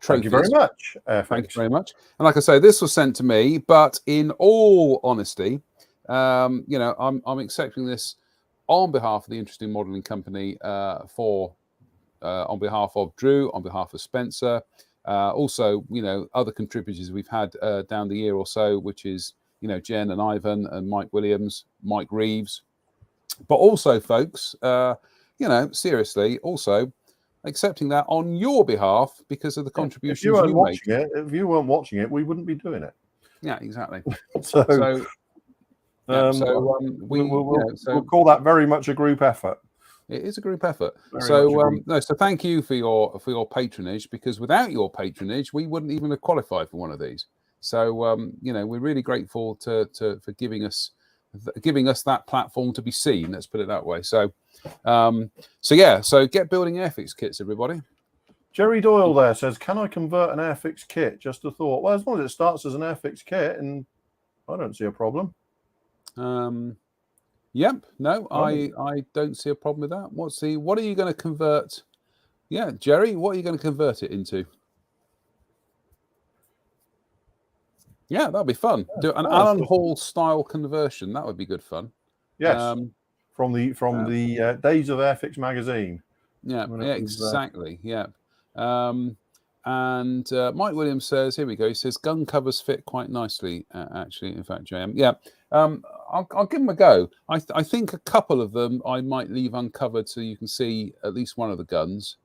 Thank you very much. Thank you very much. And like I say, this was sent to me, but in all honesty, I'm accepting this on behalf of the Interesting Modelling Company on behalf of Drew, on behalf of Spencer, also, other contributors we've had down the year or so, which is, Jen and Ivan and Mike Williams, Mike Reeves, but also, folks, seriously, also accepting that on your behalf because of the contributions you made. If you weren't watching it, we wouldn't be doing it. Yeah, exactly. We'll call that very much a group effort. It is a group effort. So thank you for your patronage, because without your patronage, we wouldn't even have qualified for one of these. So we're really grateful for giving us that platform to be seen. Let's put it that way. So get building Airfix kits, everybody. Jerry Doyle there says, "Can I convert an Airfix kit?" Just a thought. Well, as long as it starts as an Airfix kit, and I don't see a problem. Yep. No, I don't see a problem with that. What are you going to convert? Yeah, Jerry, what are you going to convert it into? Yeah, that'd be fun. Do an Alan Hall style conversion. That would be good fun. Yes. From the days of Airfix magazine. Yeah, exactly. Yeah. And Mike Williams says, here we go. He says gun covers fit quite nicely, actually. In fact, JM. Yeah. I'll give them a go. I think a couple of them I might leave uncovered so you can see at least one of the guns.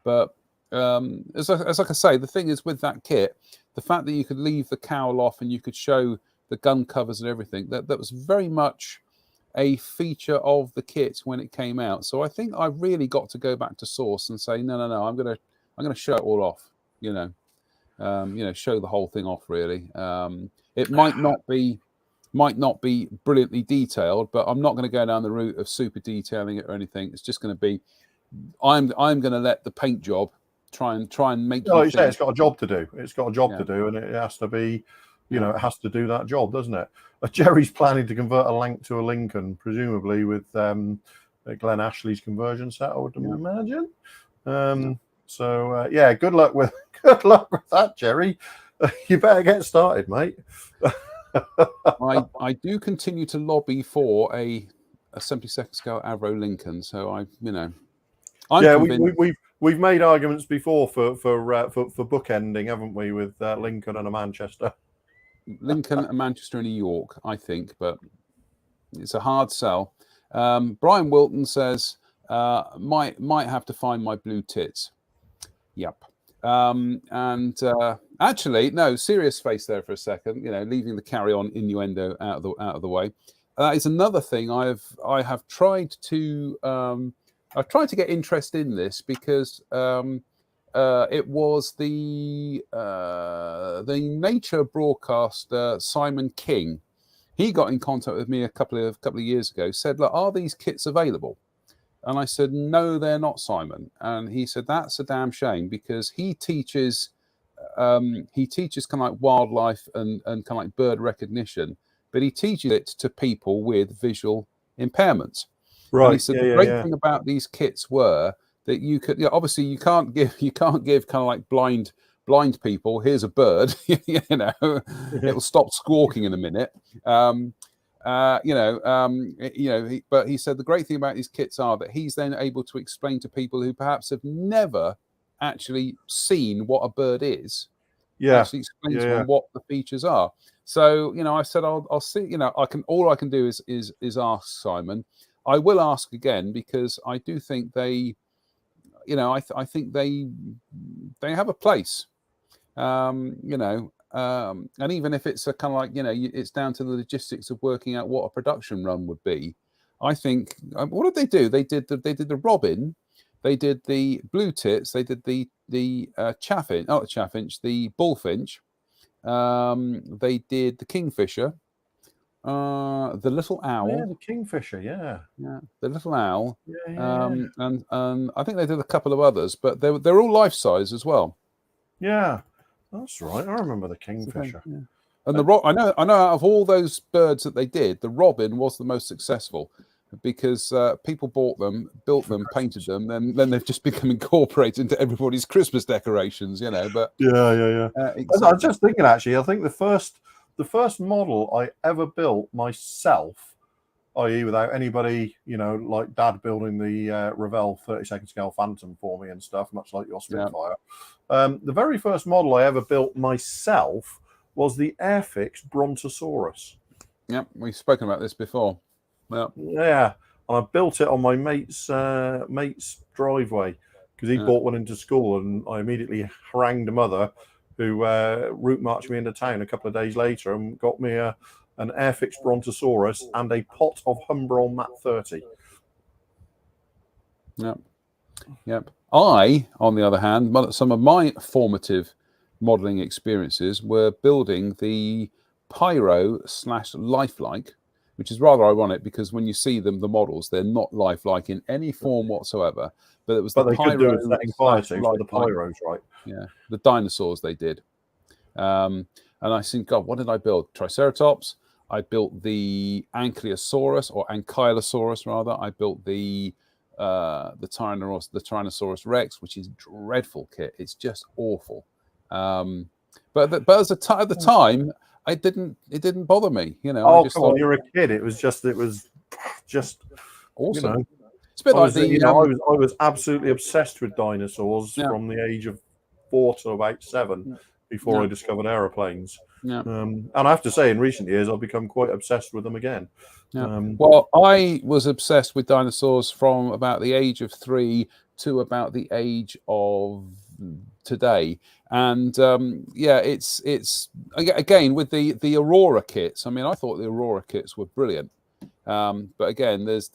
But as like I say, the thing is with that kit, the fact that you could leave the cowl off and you could show the gun covers and everything, that was very much a feature of the kit when it came out. So I think I really got to go back to source and say, no, I'm gonna show it all off. Show the whole thing off. Really, it might not be brilliantly detailed, but I'm not going to go down the route of super detailing it or anything. It's just going to be, I'm going to let the paint job try and make. No, you say it's got a job to do. It's got a job to do, and it has to be, it has to do that job, doesn't it? Jerry's planning to convert a Lank to a Lincoln, presumably with Glenn Ashley's conversion set, I would imagine. So good luck with that, Jerry. You better get started, mate. I do continue to lobby for a 72nd scale Avro Lincoln, so we've made arguments before for bookending, haven't we, with Lincoln and a Manchester. Lincoln, a Manchester, and a York, I think, but it's a hard sell. Brian Wilton says might have to find my blue tits. Yep. Actually, no, serious face there for a second. Leaving the carry-on innuendo out of the way. It's another thing I have tried to I've tried to get interest in this because it was the Nature broadcaster Simon King. He got in contact with me a couple of years ago. Said, "Look, are these kits available?" And I said, "No, they're not, Simon." And he said, "That's a damn shame," because he teaches kind of like wildlife and kind of like bird recognition. but he teaches it to people with visual impairments. Right. And he said the great thing about these kits were that you could, obviously you can't give kind of like blind people, here's a bird, it'll stop squawking in a minute. But he said the great thing about these kits are that he's then able to explain to people who perhaps have never actually seen what a bird is. Actually explain to them what the features are. So I said I'll see. All I can do is ask Simon. I will ask again because I do think they, I think they have a place. And even if it's a kind of like it's down to the logistics of working out what a production run would be. I think what did they do? They did the robin, they did the blue tits, they did the chaffinch, not the chaffinch, the bullfinch. They did the kingfisher, the little owl. Yeah, the kingfisher. Yeah, the little owl. And I think they did a couple of others, but they're all life size as well. Yeah. That's right. I remember the kingfisher. Yeah. And I know out of all those birds that they did, the robin was the most successful because people bought them, built them, painted them, then they've just become incorporated into everybody's Christmas decorations, But exactly. I was just thinking, actually, I think the first model I ever built myself, i.e., without anybody, like Dad building the Revell 32nd scale Phantom for me and stuff, much like your Spitfire. The very first model I ever built myself was the Airfix Brontosaurus. Yep, we've spoken about this before. Yeah, and I built it on my mate's driveway because he bought one into school, and I immediately harangued a mother who route marched me into town a couple of days later and got me an Airfix Brontosaurus and a pot of Humbrol Mat 30. Yep. I, on the other hand, some of my formative modelling experiences were building the Pyro / Lifelike, which is rather ironic because when you see them, the models, they're not lifelike in any form whatsoever. But it was the Pyro / the Pyros, right? Yeah, the dinosaurs they did. And I think, God, what did I build? Triceratops. I built the Ankylosaurus or Ankylosaurus rather. I built the Tyrannosaurus Rex, which is a dreadful kit. It's just awful. But at the time, it didn't bother me. Oh, come on, you're a kid. It was just awesome. It's a bit like I was absolutely obsessed with dinosaurs from the age of 4 to about 7 before I discovered aeroplanes. And I have to say, in recent years, I've become quite obsessed with them again. Well, I was obsessed with dinosaurs from about the age of 3 to about the age of today. And it's again with the Aurora kits. I mean, I thought the Aurora kits were brilliant. But again, there's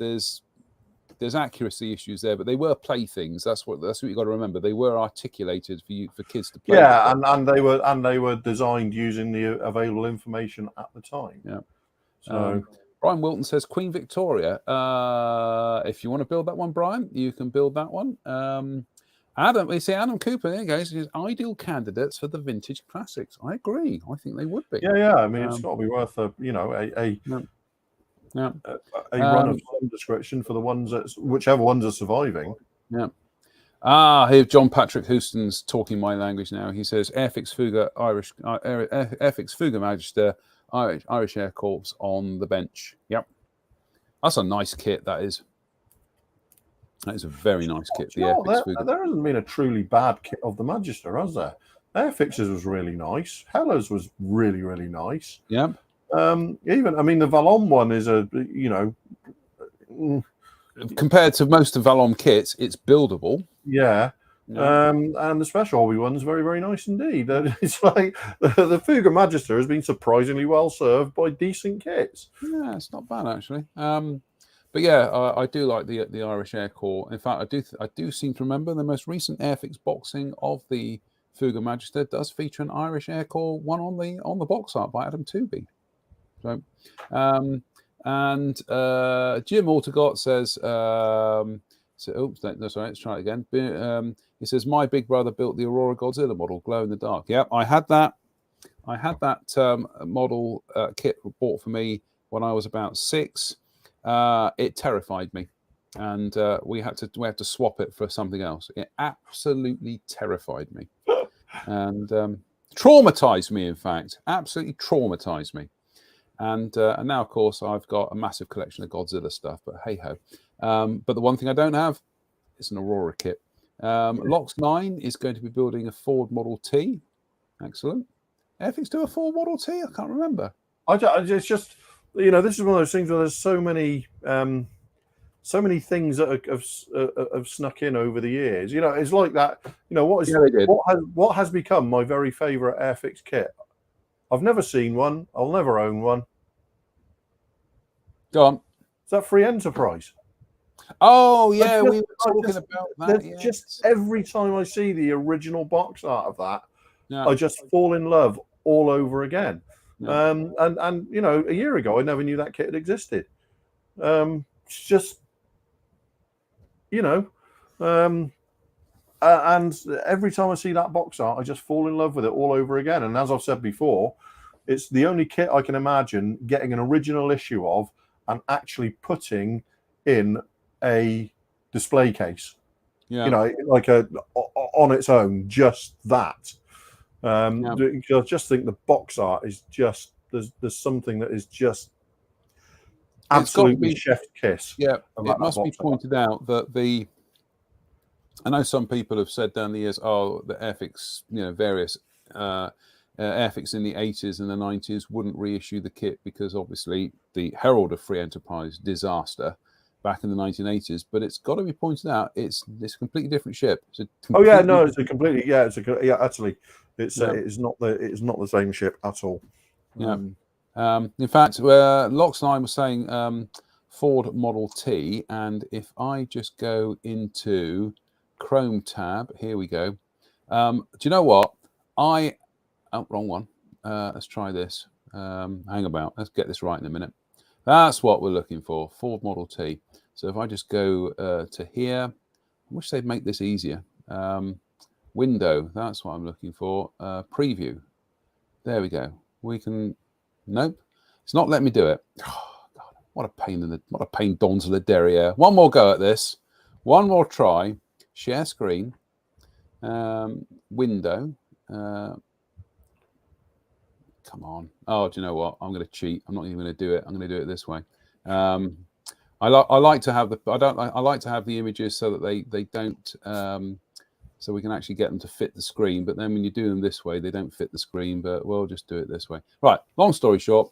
accuracy issues there, but they were playthings. That's what you got to remember. They were articulated for kids to play. Yeah, and they were designed using the available information at the time. Yeah. So Brian Wilton says Queen Victoria. If you want to build that one, Brian, you can build that one. Adam Cooper, there you go. He says ideal candidates for the vintage classics. I agree. I think they would be. Yeah. I mean, it's got to be worth a run of some description for the ones whichever ones are surviving. Yeah. Here John Patrick Houston's talking my language now. He says Airfix Fugger Airfix Fugger Magister Irish Air Corps on the bench. Yep, that's a nice kit. That is a very nice kit. The Airfix Fugger. There hasn't been a truly bad kit of the Magister, has there? Airfix's was really nice. Hella's was really, really nice. Yeah. The Vallon one is compared to most of Vallon kits, it's buildable. Yeah. And the Special Hobby one is very, very nice indeed. It's like the Fugger Magister has been surprisingly well served by decent kits. Yeah, it's not bad actually. But yeah, I do like the Irish Air Corps. In fact, I do seem to remember the most recent Airfix boxing of the Fugger Magister does feature an Irish Air Corps one on the box art by Adam Tooby. So, Jim Altergott says, let's try it again. He says, my big brother built the Aurora Godzilla model, glow in the dark. Yep, I had that. I had that model kit bought for me when I was about 6. It terrified me, and we had to swap it for something else. It absolutely terrified me, and traumatized me. In fact, absolutely traumatized me. And now, of course, I've got a massive collection of Godzilla stuff. But hey ho. But the one thing I don't have is an Aurora kit. Lox 9 is going to be building a Ford Model T. Excellent. Airfix do a Ford Model T? I can't remember. It's just, this is one of those things where there's so many things that have snuck in over the years. It's like that. What has become my very favourite Airfix kit? I've never seen one. I'll never own one. Go on. Is that Free Enterprise? Oh yeah, we were talking about that. Yes. Just every time I see the original box art of that, yeah. I just fall in love all over again. Yeah. And a year ago I never knew that kit had existed. It's just and every time I see that box art, I just fall in love with it all over again. And as I've said before, it's the only kit I can imagine getting an original issue of and actually putting in a display case. Yeah. Like on its own, just that. I just think the box art is just there's something that is just absolutely chef's kiss. Yeah, it must be pointed out that I know some people have said down the years, the Airfix, various Airfix in the 80s and the 90s wouldn't reissue the kit because obviously the Herald of Free Enterprise disaster back in the 1980s. But it's got to be pointed out, it's a completely different ship. It's not the same ship at all. Yeah. In fact, Lox 9 was saying Ford Model T, and if I just go into Chrome tab, here we go. Do you know what? Wrong one. Let's try this. Hang about. Let's get this right in a minute. That's what we're looking for, Ford Model T. So if I just go to here, I wish they'd make this easier. Window, that's what I'm looking for. Preview. There we go. We can. Nope, it's not letting me do it. Oh, God, what a pain dons the derriere. One more go at this. One more try. Share screen. Window. Come on. Oh, do you know what? I'm going to cheat. I'm not even going to do it. I'm going to do it this way. I like to have I like to have the images so that they don't. So we can actually get them to fit the screen. But then when you do them this way, they don't fit the screen. But we'll just do it this way. Right. Long story short,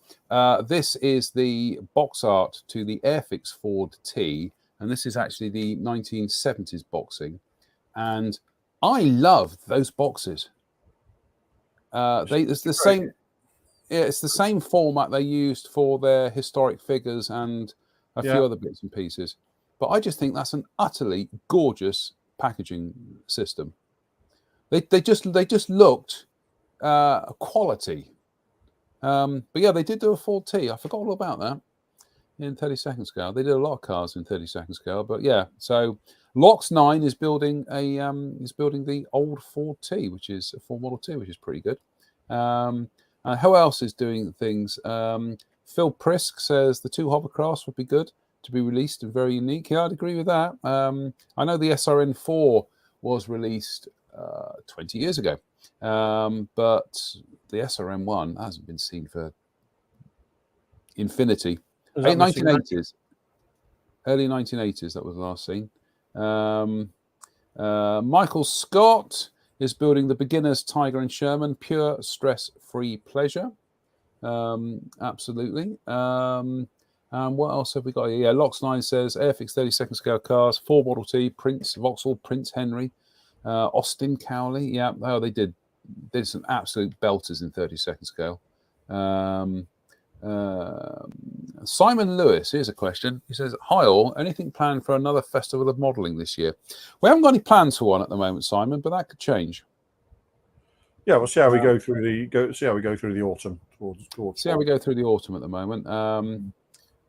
this is the box art to the Airfix Ford T. And this is actually the 1970s boxing. And I love those boxes. It's the same. Yeah, it's the same format they used for their historic figures and a few other bits and pieces. But I just think that's an utterly gorgeous packaging system. They just looked quality. But yeah, they did do a Ford T. I forgot all about that in 32nd scale. They did a lot of cars in 32nd scale. But yeah, so Lox 9 is building the old Ford T, which is a Ford Model T, which is pretty good. Who else is doing things? Phil Prisk says the 2 hovercrafts would be good to be released and very unique. Yeah, I'd agree with that. I know the SRN4 was released 20 years ago, but the SRN1 hasn't been seen for infinity. Early 1980s that was last seen. Michael Scott is building the beginner's Tiger and Sherman, pure stress-free pleasure. Absolutely. And what else have we got here? Yeah, Lox 9 says Airfix 32nd scale cars, Ford Model T, Prince, Vauxhall, Prince Henry, Austin Cowley. Yeah, they did some absolute belters in 32nd scale. Simon Lewis, here's a question. He says, hi all, anything planned for another festival of modelling this year? We haven't got any plans for one at the moment, Simon, but that could change. Yeah, we'll see how we go through the autumn. See how we go through the autumn at the moment.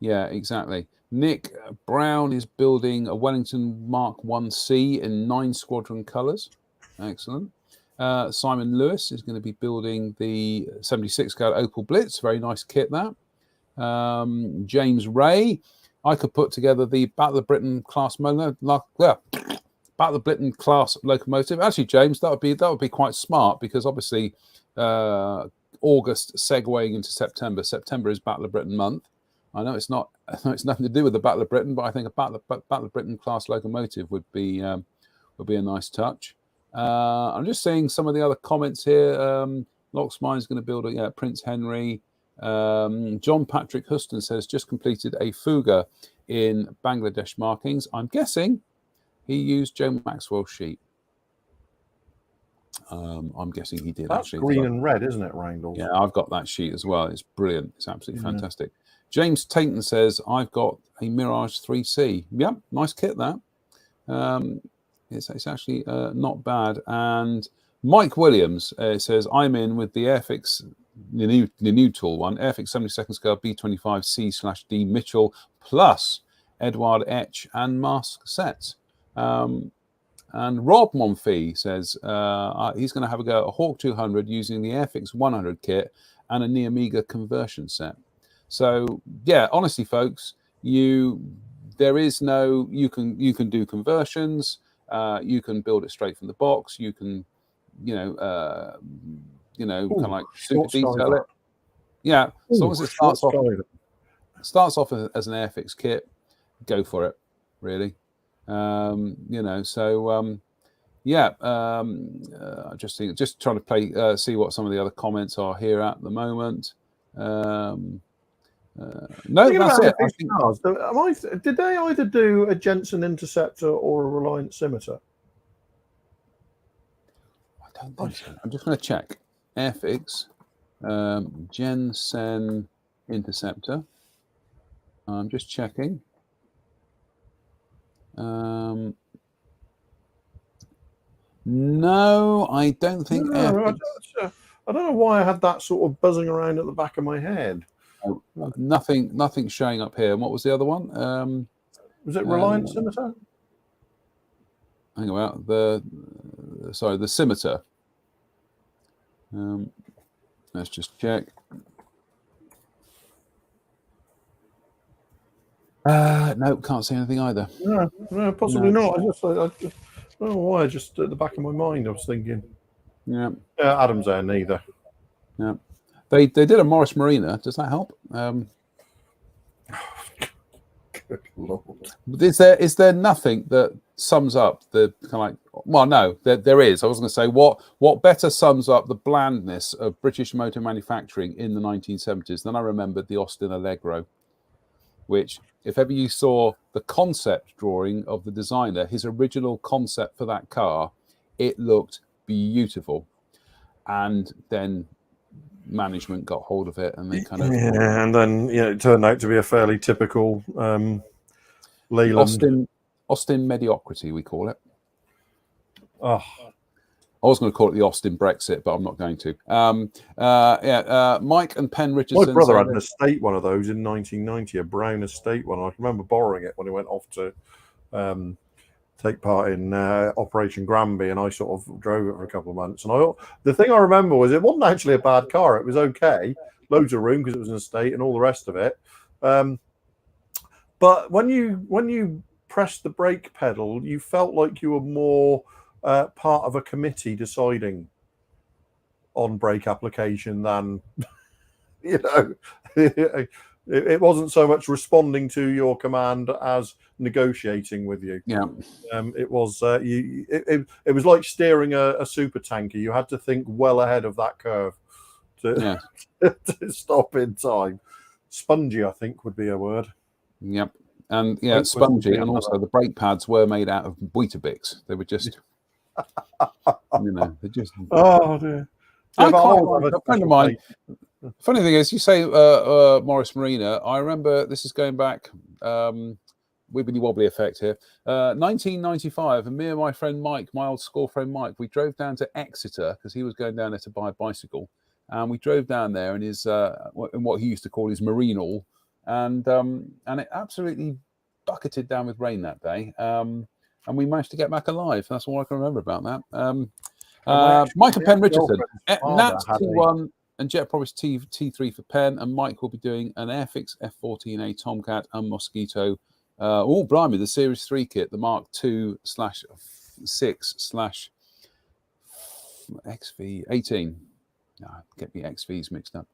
Yeah, exactly. Nick Brown is building a Wellington Mark 1C in 9 squadron colours. Excellent. Simon Lewis is going to be building the 76 scale Opel Blitz. Very nice kit, that. James Ray, I could put together the Battle of Britain class Battle of Britain class locomotive. Actually, James, that would be quite smart, because obviously August segueing into September. September is Battle of Britain month. I know it's nothing to do with the Battle of Britain, but I think a Battle of Britain class locomotive would be a nice touch. I'm just seeing some of the other comments here. Locksmine is going to build a Prince Henry. John Patrick Huston says just completed a Fuga in Bangladesh markings. I'm guessing he used Joe Maxwell's sheet. I'm guessing he did. That's actually. green and red, isn't it, Rangel? Yeah, I've got that sheet as well. It's brilliant. It's absolutely fantastic. James Tainton says, I've got a Mirage 3C. Yep, nice kit, that. It's actually not bad. And Mike Williams says, I'm in with the Airfix, the new tool one, Airfix 72nd scale B25C/D Mitchell plus Edouard Etch and mask sets. And Rob Monfils says he's going to have a go at a Hawk 200 using the Airfix 100 kit and a Neomiga conversion set. So yeah, honestly, folks, you can do conversions. You can build it straight from the box. You can, kind of like super detail it. Yeah, as long as it starts off as an Airfix kit, go for it. Really. Just trying to see what some of the other comments are here at the moment. No, that's it. Did they either do a Jensen Interceptor or a Reliant Scimitar? I don't think so. I'm just going to check. Airfix, Jensen Interceptor. I'm just checking. No, I don't think. No, I don't know why I had that sort of buzzing around at the back of my head. Nothing showing up here. And what was the other one? Was it Reliant Scimitar? Hang about the Scimitar. Let's just check. No, can't see anything either. No, possibly not. I don't know why. Just at the back of my mind, I was thinking. Yeah. Adam's there neither. Yeah. They did a Morris Marina. Does that help? Good Lord. Is there nothing that sums up the kind of like? Well, no, there is. I was going to say what better sums up the blandness of British motor manufacturing in the 1970s than I remembered the Austin Allegro, which, if ever you saw the concept drawing of the designer, his original concept for that car, it looked beautiful, and then management got hold of it and they kind of and then it turned out to be a fairly typical Leyland Austin mediocrity, we call it. Oh, I was going to call it the Austin Brexit, but I'm not going to. Mike and Penn Richardson. my brother had an estate one of those in 1990, a brown estate one. I remember borrowing it when he went off to take part in Operation Granby, and I sort of drove it for a couple of months. And the thing I remember was it wasn't actually a bad car. It was okay, loads of room because it was an estate and all the rest of it. But when you pressed the brake pedal, you felt like you were more part of a committee deciding on brake application than It wasn't so much responding to your command as negotiating with you. Yeah. It was it was like steering a super tanker. You had to think well ahead of that curve to stop in time. Spongy, I think, would be a word. Yep. And spongy, and also the brake pads were made out of Weetabix. They were just, they just. Oh dear. A friend of mine. Funny thing is, you say Morris Marina. I remember this is going back. Wibbly wobbly effect here. 1995, and me and my friend Mike, my old school friend Mike, we drove down to Exeter because he was going down there to buy a bicycle, and we drove down there in his in what he used to call his Marinal, and it absolutely bucketed down with rain that day, and we managed to get back alive. That's all I can remember about that. Michael Penn Richardson, father Nats had a- T1 and Jet Promise T3 for Penn, and Mike will be doing an Airfix F14A Tomcat and Mosquito. Oh, blimey, the Series 3 kit, the Mark 2/6/XV18. No, get me XVs mixed up.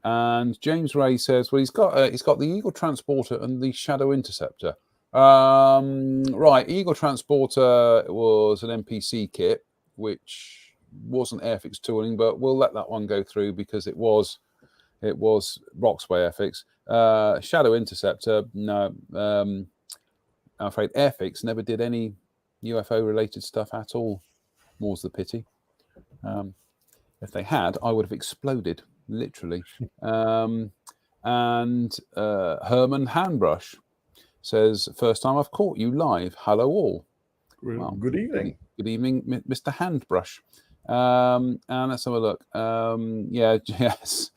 And James Ray says, well, he's got the Eagle Transporter and the Shadow Interceptor. Right, Eagle Transporter was an NPC kit, which wasn't Airfix tooling, but we'll let that one go through because it was Roxway Airfix. Shadow Interceptor, no. I'm afraid Airfix never did any UFO related stuff at all. More's the pity. If they had, I would have exploded, literally. And Herman Handbrush says, first time I've caught you live. Hello all. Well, good evening. Good evening, Mr. Handbrush. And let's have a look. Yeah, yes.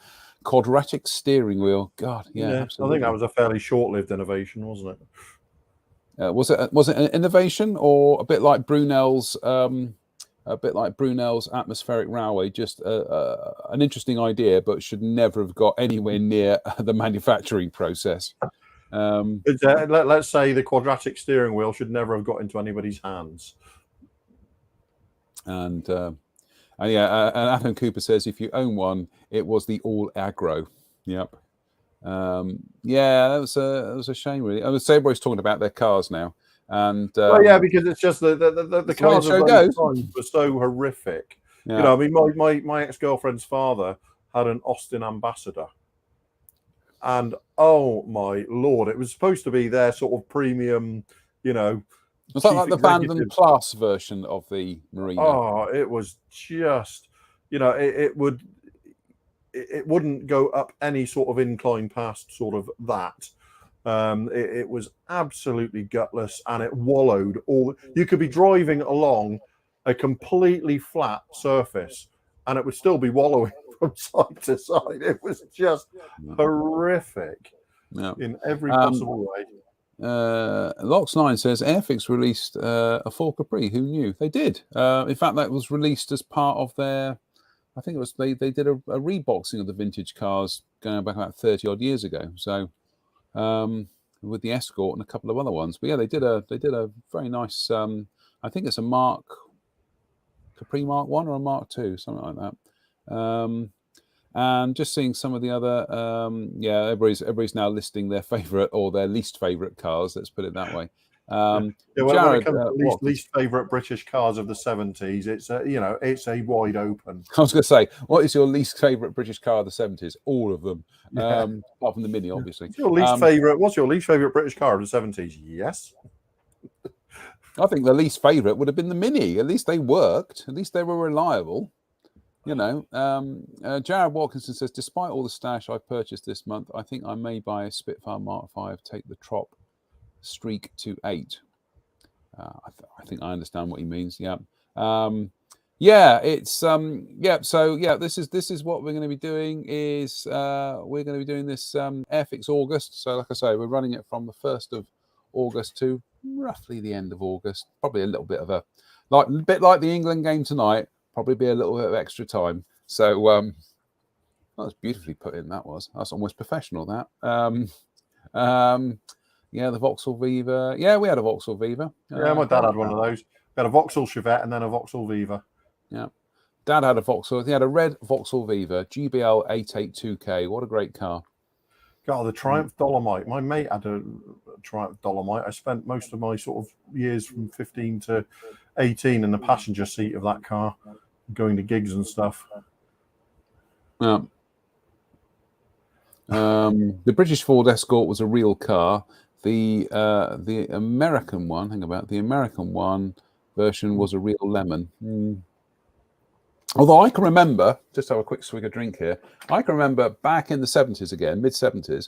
Quadratic steering wheel. God, yeah, absolutely. I think that was a fairly short-lived innovation, wasn't it? Was it an innovation, or a bit like Brunel's atmospheric railway? Just an interesting idea, but should never have got anywhere near the manufacturing process. Let's say the quadratic steering wheel should never have got into anybody's hands. And Adam Cooper says, if you own one, it was the All Aggro. Yep. Yeah, that was a shame, really. I would say everybody's talking about their cars now, and well, yeah, because it's just the cars of those times were so horrific. Yeah. You know, I mean, my ex-girlfriend's father had an Austin Ambassador, and oh my lord, it was supposed to be their sort of premium, you know. Was that like the Vanden Plas version of the Marina? Oh, it was just, you know, it wouldn't go up any sort of incline past sort of that. It was absolutely gutless, and it wallowed all. You could be driving along a completely flat surface, and it would still be wallowing from side to side. It was just horrific in every possible way. Lox9 says Airfix released a Ford Capri. Who knew? They did. In fact, that was released as part of their. I think it was they did a reboxing of the vintage cars going back about 30 odd years ago. So with the Escort and a couple of other ones. But yeah, they did a very nice. I think it's a Capri Mark 1 or a Mark 2, something like that. And just seeing some of the other, everybody's now listing their favourite or their least favourite cars. Let's put it that way. When it comes to least favourite British cars of the 70s, it's a wide open. I was going to say, what is your least favourite British car of the 70s? All of them, apart from the Mini, obviously. What's your least favourite British car of the 70s? Yes. I think the least favourite would have been the Mini. At least they worked. At least they were reliable. You know, Jared Watkinson says, despite all the stash I've purchased this month, I think I may buy a Spitfire Mark 5, take the Trop streak to 8. I think I understand what he means. Yeah. It's so yeah, this is what we're going to be doing is we're going to be doing this Airfix August. So like I say, we're running it from the 1st of August to roughly the end of August. Probably a little bit of a bit like the England game tonight. Probably be a little bit of extra time. So that was beautifully put in. That's almost professional. That the Vauxhall Viva. Yeah, we had a Vauxhall Viva. Yeah, my dad had one of those. We had a Vauxhall Chevette and then a Vauxhall Viva. Yeah, Dad had a Vauxhall. He had a red Vauxhall Viva GBL 882K. What a great car! God, the Triumph Dolomite. My mate had a Triumph Dolomite. I spent most of my sort of years from 15 to 18 in the passenger seat of that car, going to gigs and stuff. Yeah. The British Ford Escort was a real car. The American one, the American one version was a real lemon. Although I can remember, just have a quick swig of drink here. I can remember back in the 70s again, mid 70s.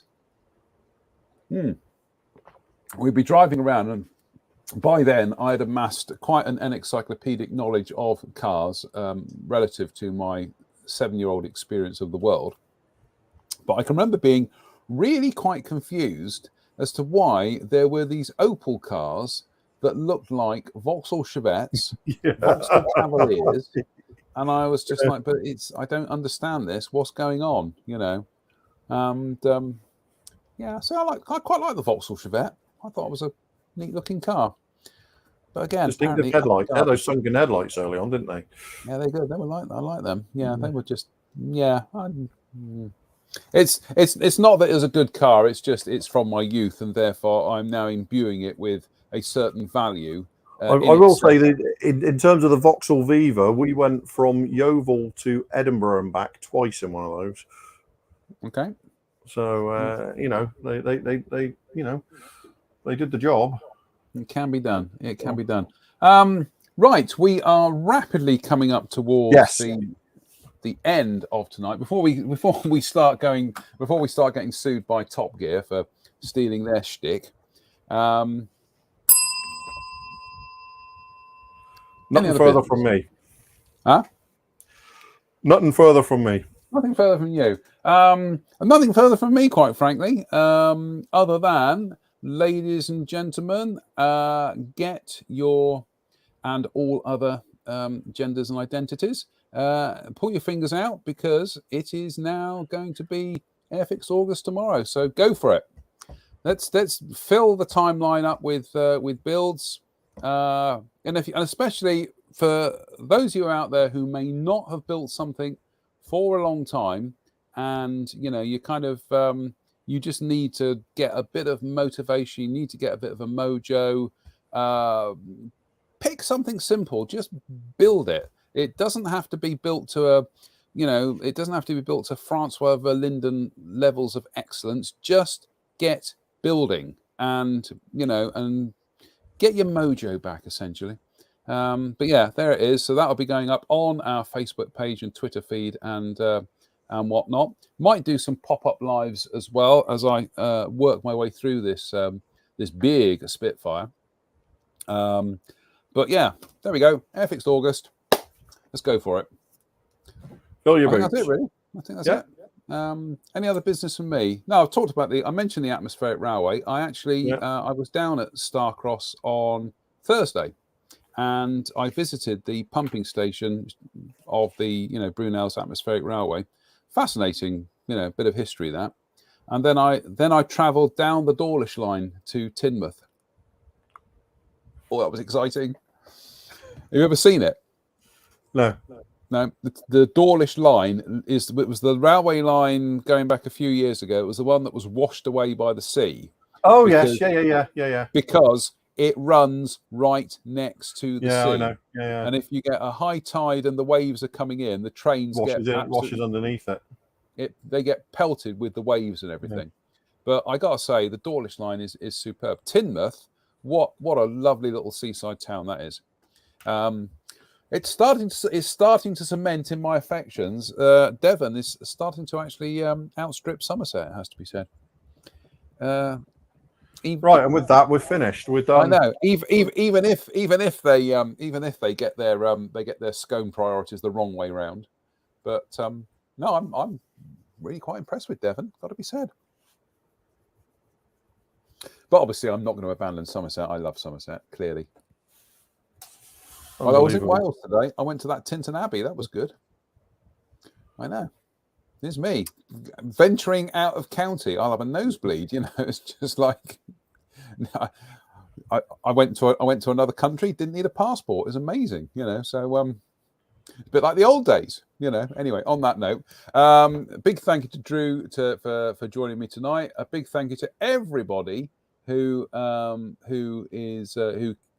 We'd be driving around, and by then I had amassed quite an encyclopedic knowledge of cars relative to my 7-year-old experience of the world. But I can remember being really quite confused as to why there were these Opel cars that looked like Vauxhall Chevettes, Yeah. Vauxhall Cavaliers, and I was just like, but I don't understand this. What's going on? And yeah, so I quite like the Vauxhall Chevette. I thought it was a neat looking car. But again, Distinctive headlights. They had those sunken headlights early on, didn't they? Yeah, they're good. They were like, I like them. Yeah, they were just, yeah. It's not that it was a good car. It's just it's from my youth, and therefore I'm now imbuing it with a certain value. I will say that in terms of the Vauxhall Viva, we went from Yeovil to Edinburgh and back twice in one of those. Okay. So they did the job. It can be done. It can be done. Right, we are rapidly coming up towards the end of tonight. Before we start getting sued by Top Gear for stealing their shtick. Nothing further from me. Huh? Nothing further from me. Nothing further from you. Nothing further from me, quite frankly. Other than, ladies and gentlemen, get your and all other genders and identities. Pull your fingers out, because it is now going to be Airfix August tomorrow. So go for it. Let's fill the timeline up with builds, and especially for those of you out there who may not have built something for a long time, and you kind of you just need to get a bit of motivation. You need to get a bit of a mojo. Pick something simple. Just build it. It doesn't have to be built to it doesn't have to be built to Francois Verlinden levels of excellence. Just get building, and and get your mojo back, essentially. But yeah, there it is. So that'll be going up on our Facebook page and Twitter feed and whatnot. Might do some pop-up lives as well as I work my way through this this big Spitfire. But yeah, there we go. Airfixed August. Let's go for it. Fill your boots. That's it, really. I think that's it. Any other business from me? No, I've talked about I mentioned the atmospheric railway. I actually I was down at Starcross on Thursday, and I visited the pumping station of the Brunel's atmospheric railway. Fascinating, bit of history that. And then I travelled down the Dawlish line to Teignmouth. Oh, that was exciting. Have you ever seen it? No. No, the Dawlish line was the railway line going back a few years ago. It was the one that was washed away by the sea. Oh, yes. Yeah. Because it runs right next to the sea. I know. Yeah. And if you get a high tide and the waves are coming in, the trains washes underneath it. They get pelted with the waves and everything. Yeah. But I gotta say, the Dawlish line is superb. Teignmouth, what a lovely little seaside town that is. It's starting to cement in my affections. Devon is starting to actually outstrip Somerset, it has to be said. Right, and with that, we're finished. We're done. I know. Even if they get their scone priorities the wrong way round, but no, I'm really quite impressed with Devon. Got to be said. But obviously, I'm not going to abandon Somerset. I love Somerset, clearly. Well, I was in Wales today. I went to that Tintern Abbey. That was good. I know. There's me venturing out of county. I'll have a nosebleed. It's just like I went to another country. Didn't need a passport. It was amazing. So a bit like the old days. Anyway, on that note, big thank you to Drew for joining me tonight. A big thank you to everybody who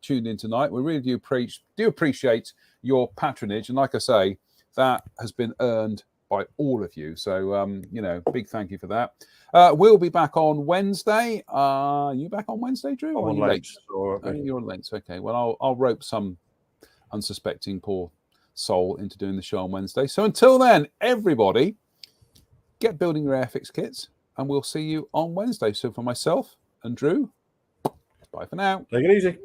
tuned in tonight. We really do appreciate your patronage, and like I say, that has been earned by all of you. So big thank you for that. We'll be back on Wednesday. Are you back on Wednesday, Drew? I'm late. You're late. Okay. Well, I'll rope some unsuspecting poor soul into doing the show on Wednesday. So until then, everybody, get building your Airfix kits, and we'll see you on Wednesday. So for myself and Drew, bye for now. Take it easy.